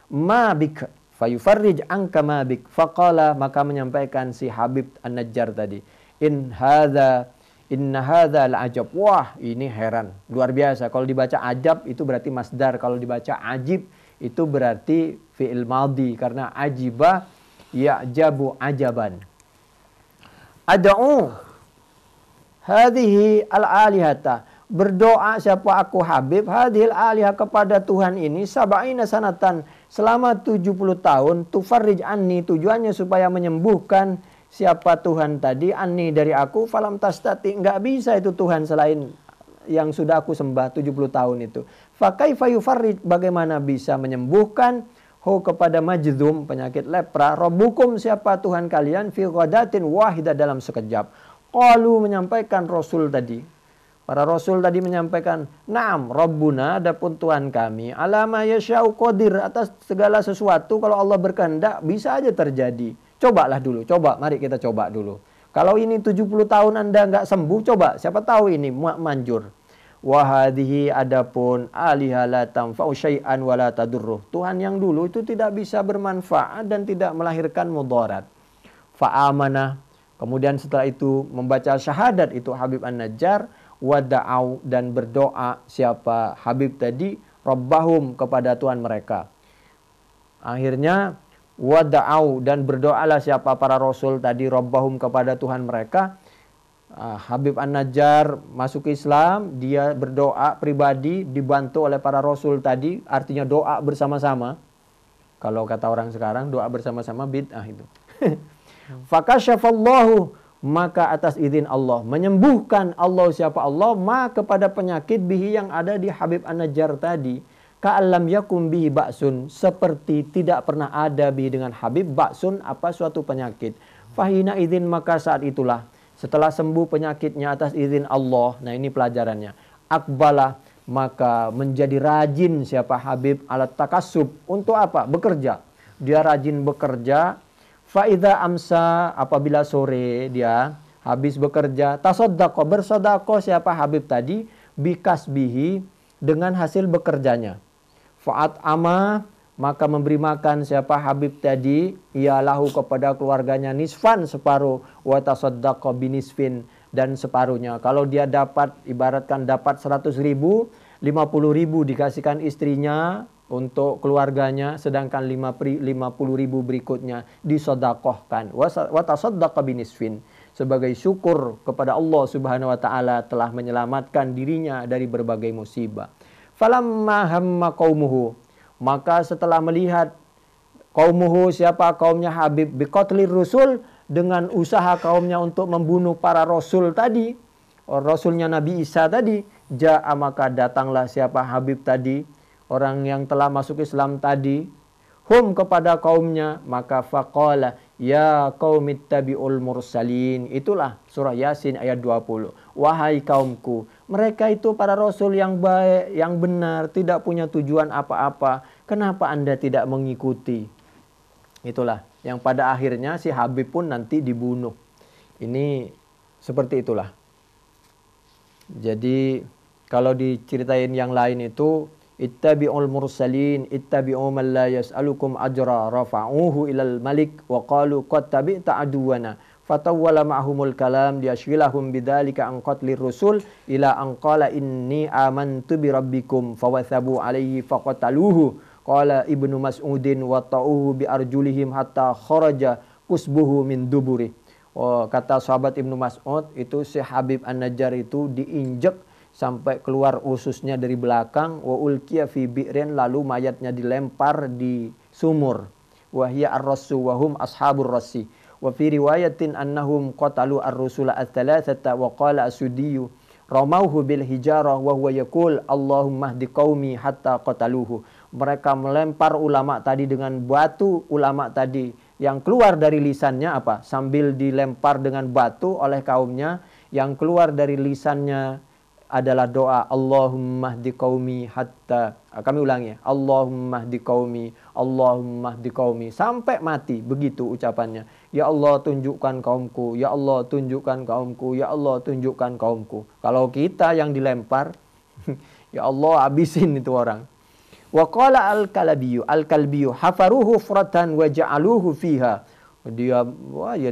Ma bik fayufarrij angka ma bik. Faqala, maka menyampaikan si Habib An-Najjar tadi, inna hadza al-ajab. Wah, ini heran, luar biasa. Kalau dibaca ajab itu berarti masdar, kalau dibaca ajib itu berarti fi'il madhi, karena ajiba ya'jabu ajaban. Ad'u hadhihi al-alihata, berdoa siapa aku Habib, hadhil alihah, kepada Tuhan ini, sab'ina sanatan, selama 70 tahun, tufarrij anni, tujuannya supaya menyembuhkan siapa Tuhan tadi, anni dari aku, falam tastati, enggak bisa itu Tuhan selain yang sudah aku sembah 70 tahun itu. Fakaifa yufarrij, bagaimana bisa menyembuhkan, ho kepada majdzum, penyakit lepra, rabbukum, siapa Tuhan kalian, fi ghadatin wahidah, dalam sekejap. Qalu, menyampaikan Rasul tadi, para Rasul tadi menyampaikan, na'am Rabbuna, adapun Tuhan kami, alama yasya'u qadir, atas segala sesuatu kalau Allah berkehendak bisa aja terjadi. Cobalah dulu, mari kita coba dulu. Kalau ini 70 tahun Anda nggak sembuh, coba, siapa tahu ini manjur. Wahadihi, adapun aliha la tanfa'u syai'an wa la tadurruh, Tuhan yang dulu itu tidak bisa bermanfaat dan tidak melahirkan mudarat. Fa'amanah, kemudian setelah itu membaca syahadat itu Habib An-Najjar, wada'au, dan berdoa siapa Habib tadi, rabbahum, kepada Tuhan mereka. Akhirnya wada'au, dan berdoalah siapa para Rasul tadi, rabbahum, kepada Tuhan mereka. Habib An-Najjar masuk Islam, dia berdoa pribadi dibantu oleh para Rasul tadi, artinya doa bersama-sama. Kalau kata orang sekarang, doa bersama-sama bid'ah itu. Fakasyafallahu, maka atas izin Allah menyembuhkan Allah siapa Allah ma kepada penyakit bihi yang ada di Habib An-Najjar tadi, ka'allam yakum bihi ba'sun, seperti tidak pernah ada bihi dengan Habib ba'sun, apa suatu penyakit. Fahina izin, maka saat itulah setelah sembuh penyakitnya atas izin Allah. Nah, ini pelajarannya. Akbalah, maka menjadi rajin siapa Habib alat takasub, untuk apa? Bekerja. Dia rajin bekerja. Faida amsa, apabila sore dia habis bekerja, tasoddaqo, bersodaqo siapa Habib tadi, bikasbihi, dengan hasil bekerjanya. Fa'at ama, maka memberi makan siapa Habib tadi, ialahu kepada keluarganya, nisfan, separuh, wa tasoddaqo binisfin, dan separuhnya. Kalau dia dapat, ibaratkan dapat 100 ribu, 50 ribu dikasihkan istrinya untuk keluarganya, sedangkan 50 ribu berikutnya disodakohkan. Wa tasaddaqa binisfin, sebagai syukur kepada Allah Subhanahu wa taala telah menyelamatkan dirinya dari berbagai musibah. Falamma hamma qaumuhu, maka setelah melihat qaumuhu siapa kaumnya Habib, biqatlir rusul, dengan usaha kaumnya untuk membunuh para rasul tadi, rasulnya Nabi Isa tadi, ja'a, maka datanglah siapa Habib tadi, orang yang telah masuk Islam tadi, hum, kepada kaumnya, maka faqala ya qaumittabi'ul mursalin. Itulah surah Yasin ayat 20. Wahai kaumku, mereka itu para rasul yang baik, yang benar, tidak punya tujuan apa-apa. Kenapa Anda tidak mengikuti? Itulah yang pada akhirnya si Habib pun nanti dibunuh. Ini seperti itulah. Jadi kalau diceritain yang lain itu, ittabi'ul mursalin, ittabi'u man la yas'alukum ajra, rafa'uhu ilal malik, wa qalu qad tabi'ta aduwana, fatawwala ma'humul kalam, liyashghilahum bidzalika an qatlir rusul, ila an qala inni amantu bi rabbikum, fawathabu alaihi faqataluhu, qala ibnu mas'udin wa ta'uhu bi arjulihim hatta kharaja kusbuhu min duburi. Kata sahabat Ibnu Mas'ud, itu si Habib An-Najjar itu diinjek sampai keluar ususnya dari belakang, wa ulqiya fi bi'rin, lalu mayatnya dilempar di sumur. Wa hiya ar-rassu wa hum ashabur rassi. Wa fi riwayatin annahum qatalu ar-rusula ats-tsalatsata, wa qala as-Sudiyyu Ramauhu bil hijarah wa huwa yaqul Allahumma hdi qaumi hatta qataluhu. Mereka melempar ulama tadi dengan batu. Ulama tadi yang keluar dari lisannya apa? Sambil dilempar dengan batu oleh kaumnya, yang keluar dari lisannya adalah doa Allahumma hdi qaumi hatta, kami ulangi, Allahumma hdi qaumi, Allahumma hdi qaumi, sampai mati. Begitu ucapannya. Ya Allah tunjukkan kaumku, ya Allah tunjukkan kaumku, ya Allah tunjukkan kaumku. Kalau kita yang dilempar, ya Allah habisin itu orang. Wa qala al-kalbiyu hafaruhu furatan wa ja'aluhu fiha. Dia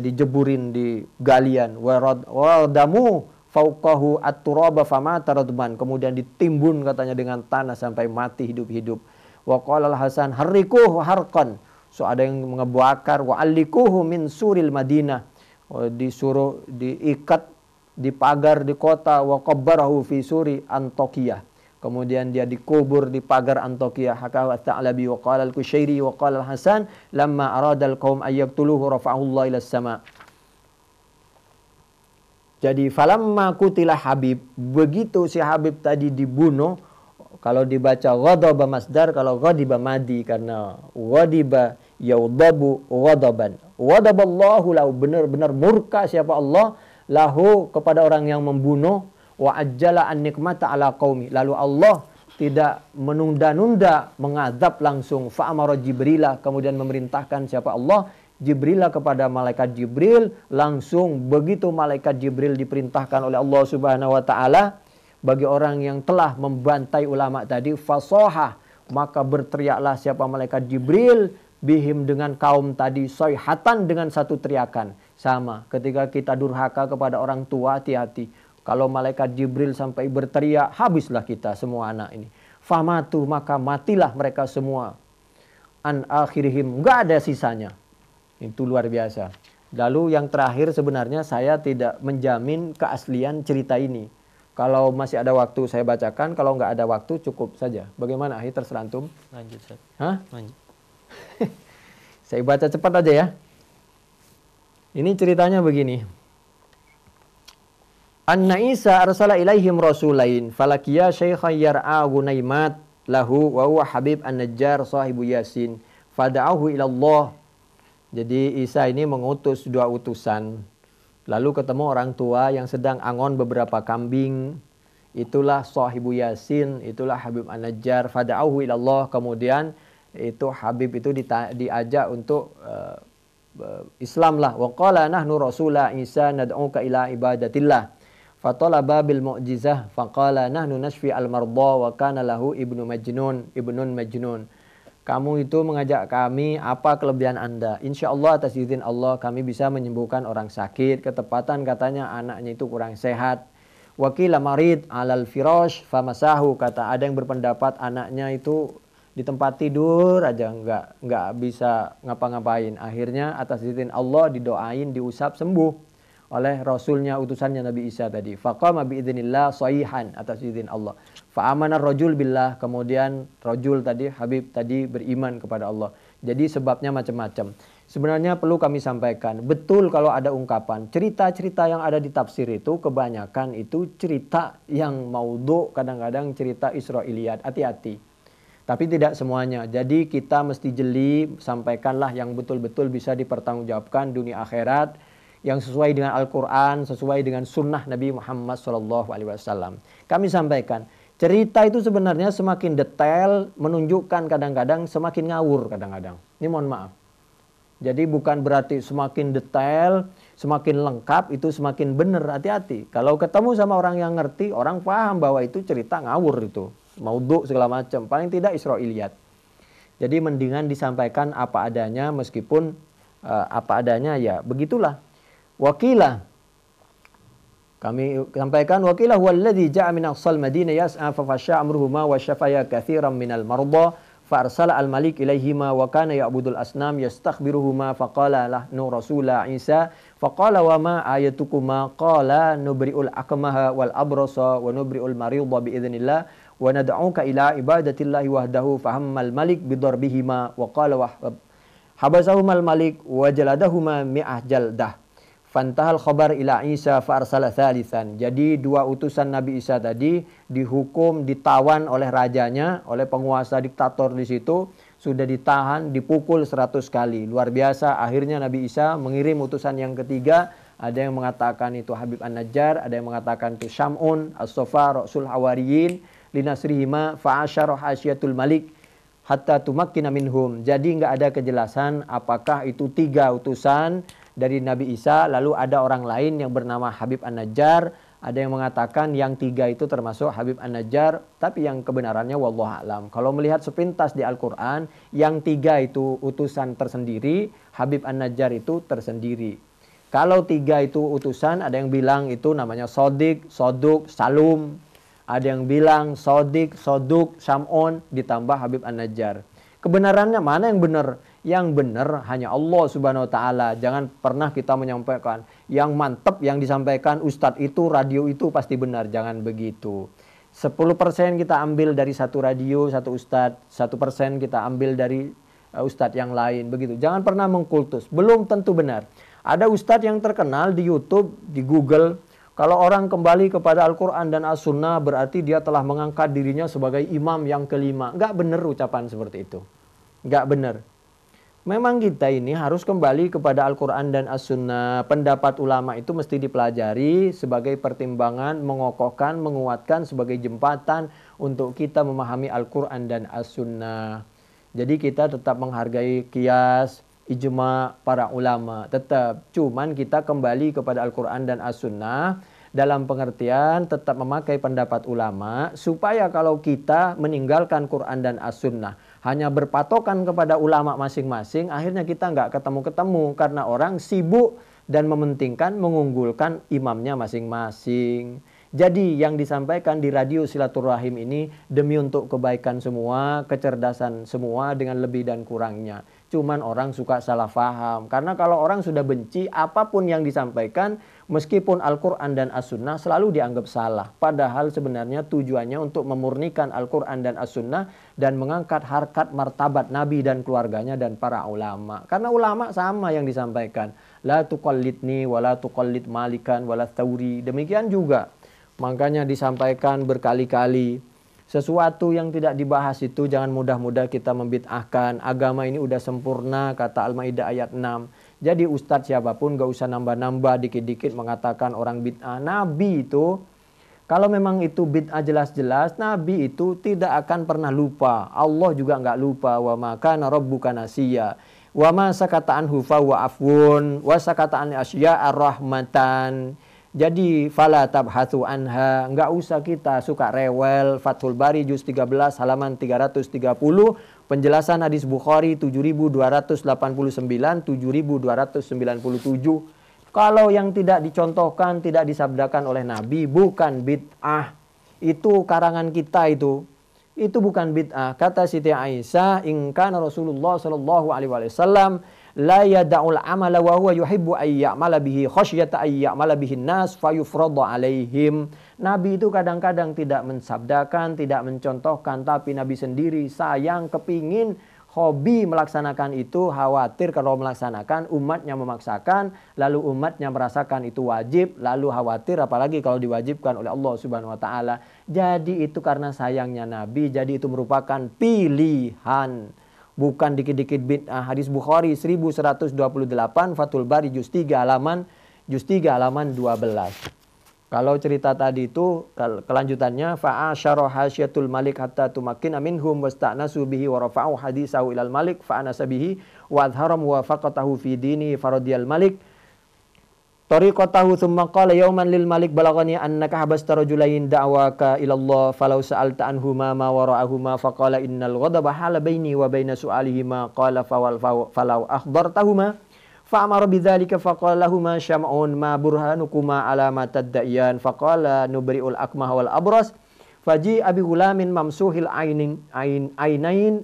dijeburin di galian. Wa damu fauqahu at-turaba fama taradban. Kemudian ditimbun katanya dengan tanah sampai mati hidup-hidup. Wa qala al-Hasan harrikuhu harqan. So ada yang ngebakar. Wa allikuhu min suril Madinah. Disuruh diikat di pagar di kota. Wa qabbarahu fi suri Antokiyah. Kemudian dia dikubur di pagar Antokiyah. Haka wa Ta'labi wa qala al-Kushairi wa qala al-Hasan lamma arada al-qaum ayyaqtuluhu rafa'ahu Allah ila sama. Jadi falamma kutilah Habib, begitu si Habib tadi dibunuh. Kalau dibaca ghadaba masdar, kalau ghadiba madi, karena ghadiba yaudabu ghadaban. Ghadaballahu lahu, benar-benar murka siapa Allah lahu kepada orang yang membunuh. Wa ajjala an nikmata ala qaumi, lalu Allah tidak menunda-nunda mengadab langsung. Fa amara Jibrilah, kemudian memerintahkan siapa Allah? Jibrilah kepada malaikat Jibril. Langsung begitu malaikat Jibril diperintahkan oleh Allah Subhanahu wa taala bagi orang yang telah membantai ulama tadi, fasohah, maka berteriaklah siapa malaikat Jibril bihim dengan kaum tadi, soihatan, dengan satu teriakan. Sama ketika kita durhaka kepada orang tua, hati-hati. Kalau malaikat Jibril sampai berteriak, habislah kita semua anak ini. Famatu, maka matilah mereka semua. An akhirihim, enggak ada sisanya. Itu luar biasa. Lalu yang terakhir, sebenarnya saya tidak menjamin keaslian cerita ini. Kalau masih ada waktu saya bacakan, kalau enggak ada waktu cukup saja. Bagaimana? Terserah antum. Lanjut, Ustaz. Hah? Lanjut. Saya baca cepat aja ya. Ini ceritanya begini. Anna Isa arsala ilaihim rasulain falakiya syaikhan yar'a gunaimat lahu wa huwa Habib an-Najjar sahibu Yasin fada'ahu ila Allah. Jadi Isa ini mengutus dua utusan. Lalu ketemu orang tua yang sedang angon beberapa kambing. Itulah sahibu Yasin, itulah Habib an-Najjar. Fada'ahu ila Allah. Kemudian itu Habib itu diajak untuk Islam lah. Wa qala nahnu rasula Isa nad'uka ila ibadatillah. Fatalaba bil mu'jizah faqala nahnu nashfi al marda wa kana lahu ibnun majnun. Kamu itu mengajak kami, apa kelebihan Anda? Insyaallah atas izin Allah kami bisa menyembuhkan orang sakit. Ketepatan katanya anaknya itu kurang sehat. Wakila marid alal firash famasahu, kata ada yang berpendapat anaknya itu di tempat tidur aja enggak bisa ngapa-ngapain. Akhirnya atas izin Allah didoain, diusap, sembuh oleh Rasulnya, utusannya Nabi Isa tadi. Faqama biidznillah sahihan, atas izin Allah. Fa'amana rajul billah, kemudian rajul tadi, Habib tadi beriman kepada Allah. Jadi sebabnya macam-macam. Sebenarnya perlu kami sampaikan, betul kalau ada ungkapan, cerita-cerita yang ada di tafsir itu kebanyakan itu cerita yang maudhu, kadang-kadang cerita Israiliyat. Hati-hati. Tapi tidak semuanya. Jadi kita mesti jeli, sampaikanlah yang betul-betul bisa dipertanggungjawabkan dunia akhirat, yang sesuai dengan Al-Quran, sesuai dengan sunnah Nabi Muhammad SAW. Kami sampaikan, cerita itu sebenarnya semakin detail, menunjukkan kadang-kadang semakin ngawur kadang-kadang. Ini mohon maaf. Jadi bukan berarti semakin detail, semakin lengkap, itu semakin benar. Hati-hati. Kalau ketemu sama orang yang ngerti, orang paham bahwa itu cerita ngawur itu. Maudhu segala macam. Paling tidak Israiliyat. Jadi mendingan disampaikan apa adanya, meskipun apa adanya ya begitulah. Wakilah, kami sampaikan, wakilah walladzi ja'a min aqsal madinah yas'a fa fasha amruhuma wa syafaya katsiran minal marda fa arsala al malik ilaihima wa kana ya'budul asnam yastakhbiruhuma fa qala lahu rasula Isa fa qala wa ma ayatukuma qala nubri'ul akmaha wal abrasa wa nubri'ul marida bi idznillah wa nad'uka ila ibadatillahi wahdahu fa hammal malik bidarbihima wa qala wa habasahumal malik wa jaladahuma mi'ah jaldah Fantahal khabar ila Isa fa'arsala thalithan. Jadi dua utusan Nabi Isa tadi dihukum, ditawan oleh rajanya, oleh penguasa diktator di situ, sudah ditahan, dipukul 100 kali. Luar biasa, akhirnya Nabi Isa mengirim utusan yang ketiga. Ada yang mengatakan itu Habib An-Najjar, ada yang mengatakan itu Syam'un, As-Sofa, Rasul Hawariyin, linasrihima fa'asyara hasyiatul malik hatta tumakkina minhum. Jadi nggak ada kejelasan apakah itu 3 utusan dari Nabi Isa, lalu ada orang lain yang bernama Habib An-Najjar. Ada yang mengatakan yang 3 itu termasuk Habib An-Najjar, tapi yang kebenarannya wallahu a'lam. Kalau melihat sepintas di Al-Quran, yang 3 itu utusan tersendiri, Habib An-Najjar itu tersendiri. Kalau 3 itu utusan, ada yang bilang itu namanya Sodik, Soduk, Salum. Ada yang bilang Sodik, Soduk, Sam'on, ditambah Habib An-Najjar. Kebenarannya mana yang benar? Yang benar hanya Allah Subhanahu wa Ta'ala. Jangan pernah kita menyampaikan yang mantap yang disampaikan Ustadz itu, radio itu pasti benar. Jangan begitu. 10% kita ambil dari satu radio, satu Ustadz. 1% kita ambil dari Ustadz yang lain. Begitu. Jangan pernah mengkultus. Belum tentu benar. Ada Ustadz yang terkenal di YouTube, di Google. Kalau orang kembali kepada Al-Quran dan As-Sunnah berarti dia telah mengangkat dirinya sebagai imam yang kelima. Nggak benar ucapan seperti itu. Nggak benar. Memang kita ini harus kembali kepada Al-Quran dan As-Sunnah. Pendapat ulama itu mesti dipelajari sebagai pertimbangan, mengokohkan, menguatkan sebagai jembatan untuk kita memahami Al-Quran dan As-Sunnah. Jadi kita tetap menghargai qiyas, ijma para ulama. Tetap, cuman kita kembali kepada Al-Quran dan As-Sunnah dalam pengertian tetap memakai pendapat ulama, supaya kalau kita meninggalkan Quran dan As-Sunnah hanya berpatokan kepada ulama masing-masing, akhirnya kita nggak ketemu-ketemu karena orang sibuk dan mementingkan, mengunggulkan imamnya masing-masing. Jadi yang disampaikan di radio Silaturahim ini demi untuk kebaikan semua, kecerdasan semua dengan lebih dan kurangnya. Cuman orang suka salah faham. Karena kalau orang sudah benci, apapun yang disampaikan, meskipun Al-Quran dan As-Sunnah selalu dianggap salah. Padahal sebenarnya tujuannya untuk memurnikan Al-Quran dan As-Sunnah dan mengangkat harkat martabat Nabi dan keluarganya dan para ulama. Karena ulama sama yang disampaikan. La tuqallidni wa la tuqallid malikan wa la thawri. Demikian juga. Makanya disampaikan berkali-kali. Sesuatu yang tidak dibahas itu jangan mudah-mudah kita membid'ahkan. Agama ini udah sempurna, kata Al-Maidah ayat 6. Jadi ustadz siapapun gak usah nambah-nambah dikit-dikit mengatakan orang bid'ah. Nabi itu, kalau memang itu bid'ah jelas-jelas, Nabi itu tidak akan pernah lupa. Allah juga gak lupa. Wa ma kana rabbuka nasiya. Wa ma sakata anhu fa wa afwun. Wa sakata an asya'a rahmatan. Jadi fala tabhatsu anha, enggak usah kita suka rewel. Fathul Bari juz 13 halaman 330, penjelasan hadis Bukhari 7289, 7297. Kalau yang tidak dicontohkan, tidak disabdakan oleh Nabi bukan bid'ah. Itu karangan kita itu. Itu bukan bid'ah. Kata Siti Aisyah, in kana Rasulullah sallallahu alaihi wasallam la yada'ul amala wa huwa yuhibbu ay ya'mala bihi khasyata ay ya'mala bihi nas fayufradu alaihim. Nabi itu kadang-kadang tidak mensabdakan, tidak mencontohkan, tapi Nabi sendiri sayang, kepingin, hobi melaksanakan itu, khawatir kalau melaksanakan umatnya memaksakan, lalu umatnya merasakan itu wajib, lalu khawatir apalagi kalau diwajibkan oleh Allah Subhanahu wa taala. Jadi itu karena sayangnya Nabi, jadi itu merupakan pilihan. Bukan dikit-dikit bid'ah. Hadis Bukhari 1128, Fathul Bari juz 3 halaman 12. Kalau cerita tadi itu kelanjutannya fa'asyara hasyiatul malik hatta tumakkina minhum wasta'nasu bihi wa rafa'u hadisahu ilal malik fa'anasa bihi wa adhara muwafaqatahu fi dini faradiyal malik tariqatahu thumma qala yawman lil malik balagani annaka habasta rajulain da'waka ilallah falau sa'alta anhuma ma wara'ahuma faqala innal ghadaba hala baini wa baina su'alihima qala falau akhbartahuma fa'amara bidzalika faqala lahuma syam'un ma burhanukuma ala ma tadda'iyan faqala nubri'ul akmah wal abras faji abi gulamin mamsuhil ainain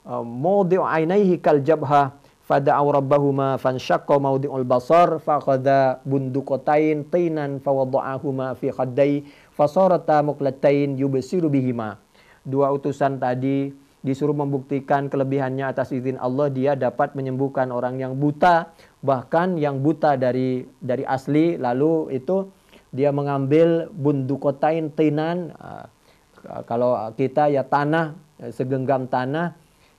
mawdi'u ainaihi kal jabha fada'aw rabbahuma fansyaqqa mawdi'ul basar faqadha bunduqatain tinan fawada'ahuma fi khaddai fasarata muqlatain yubsiru bihima. Dua utusan tadi disuruh membuktikan kelebihannya atas izin Allah, dia dapat menyembuhkan orang yang buta, bahkan yang buta dari asli, lalu itu dia mengambil bundukotain tinan, kalau kita ya tanah, segenggam tanah,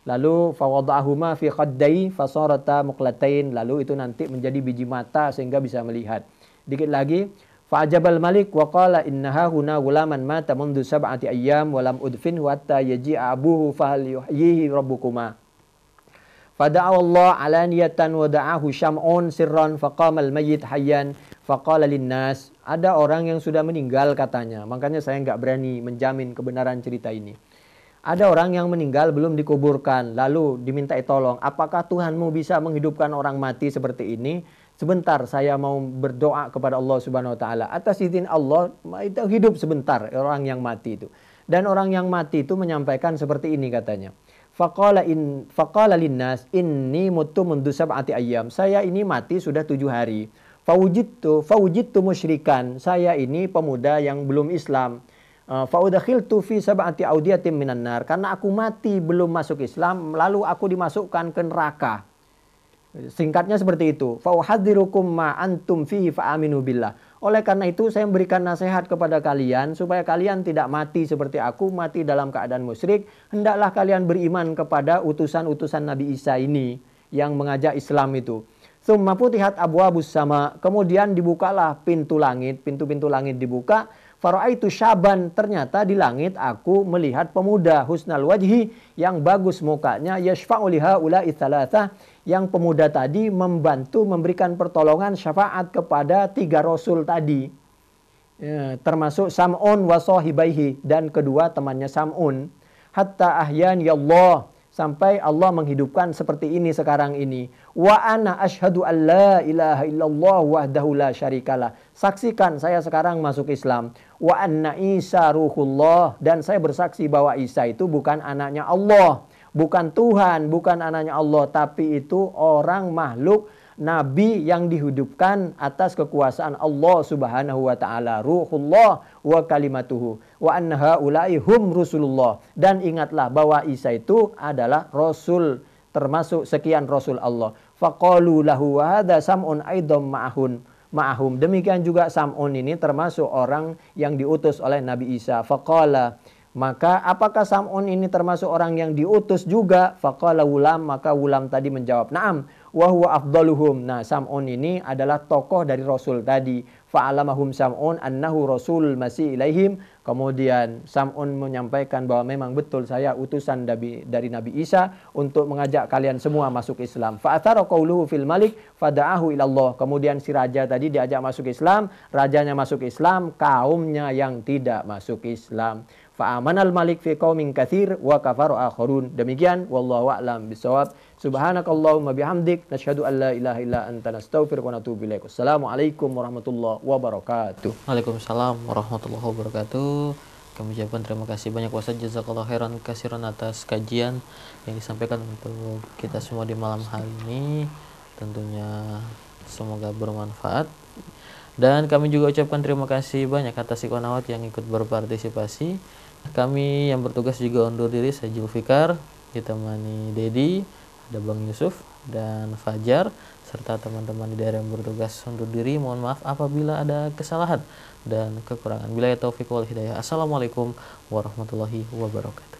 lalu fawada'ahuma fi khaddai fasarata muqlatain, lalu itu nanti menjadi biji mata sehingga bisa melihat. Dikit lagi, fa'ajabal malik wa qala innaha huna gulaman mata mundu sab'ati ayyam wa lam udfinhu hatta yaji'a abuhu fahal yuhyihi rabbukuma. Fada'a Allah alaniyatan wa da'ahu syam'un sirran faqamal mayyit hayyan faqala linnas. Ada orang yang sudah meninggal katanya, makanya saya nggak berani menjamin kebenaran cerita ini. Ada orang yang meninggal belum dikuburkan, lalu dimintai tolong, apakah Tuhanmu bisa menghidupkan orang mati seperti ini? Sebentar, saya mau berdoa kepada Allah Subhanahu wa taala. Atas izin Allah, itu hidup sebentar orang yang mati itu. Dan orang yang mati itu menyampaikan seperti ini katanya. Faqala linnas inni mutu mundu sab'ati ayyam. Saya ini mati sudah 7 hari. Fawujidtu musyrikan. Saya ini pemuda yang belum Islam. Faudakhiltu fi sab'ati audiyatin minan nar. Karena aku mati belum masuk Islam, lalu aku dimasukkan ke neraka. Singkatnya seperti itu. Fauhadzirukum ma antum fihi fa'aminu billah. Oleh karena itu saya memberikan nasihat kepada kalian supaya kalian tidak mati seperti aku, mati dalam keadaan musyrik. Hendaklah kalian beriman kepada utusan-utusan Nabi Isa ini yang mengajak Islam itu. Tsumma futihat abwabus sama. Kemudian dibukalah pintu langit, pintu-pintu langit dibuka. Faraitu syaban, ternyata di langit aku melihat pemuda husnal wajhi, yang bagus mukanya, yashfa'u liha ula'i thalatha, yang pemuda tadi membantu memberikan pertolongan syafaat kepada 3 rasul tadi, ya, termasuk Sam'un wa sahibaihi, dan kedua temannya Sam'un. Hatta ahyan ya Allah, sampai Allah menghidupkan seperti ini sekarang ini. Wa ana asyhadu an la ilaha illallah wahdahu la syarikalah. Saksikan saya sekarang masuk Islam. Wa anna Isa ruhullah, dan saya bersaksi bahwa Isa itu bukan anaknya Allah, bukan Tuhan, bukan anaknya Allah, tapi itu orang makhluk nabi yang dihidupkan atas kekuasaan Allah Subhanahu wa taala. Ruhullah wa kalimatuhu wa anna haula'i hum rusulullah. Dan ingatlah bahwa Isa itu adalah rasul, termasuk sekian rasul Allah. Faqalu lahu wa hadza sam'un aidam ma'ahum. Demikian juga Sam'un ini termasuk orang yang diutus oleh Nabi Isa. Faqala, maka apakah Sam'un ini termasuk orang yang diutus juga? Faqala Wulam, maka Wulam tadi menjawab, na'am, wa huwa afdaluhum. Nah, Sam'un ini adalah tokoh dari Rasul tadi. Fa'alamahum Sam'un annahu rasul masih ilaihim. Kemudian Sam'un menyampaikan bahwa memang betul saya utusan dari Nabi Isa untuk mengajak kalian semua masuk Islam. Fa'athara qawluhu fil malik fada'ahu ilallah. Kemudian si raja tadi diajak masuk Islam, rajanya masuk Islam, kaumnya yang tidak masuk Islam. Fa'amanal malik fi qaumin katsir wa kafaru akharun. Demikian, wallahu a'lam bishawab. Subhanakallahumma bihamdik nasyhadu an la ilaha illa anta nastaghfiruka wa natubu ilaik. Assalamualaikum warahmatullahi wabarakatuh. Waalaikumsalam warahmatullahi wabarakatuh. Kami ucapkan terima kasih banyak Ustaz, jazakallahu khairan kasiran atas kajian yang disampaikan untuk kita semua di malam hari ini. Tentunya semoga bermanfaat. Dan kami juga ucapkan terima kasih banyak atas ikhwanawat yang ikut berpartisipasi. Kami yang bertugas juga undur diri, saya Julfikar, ditemani Dedi, ada Bang Yusuf dan Fajar, serta teman-teman di daerah yang bertugas undur diri. Mohon maaf apabila ada kesalahan dan kekurangan. Billahi taufiq wal hidayah. Assalamualaikum warahmatullahi wabarakatuh.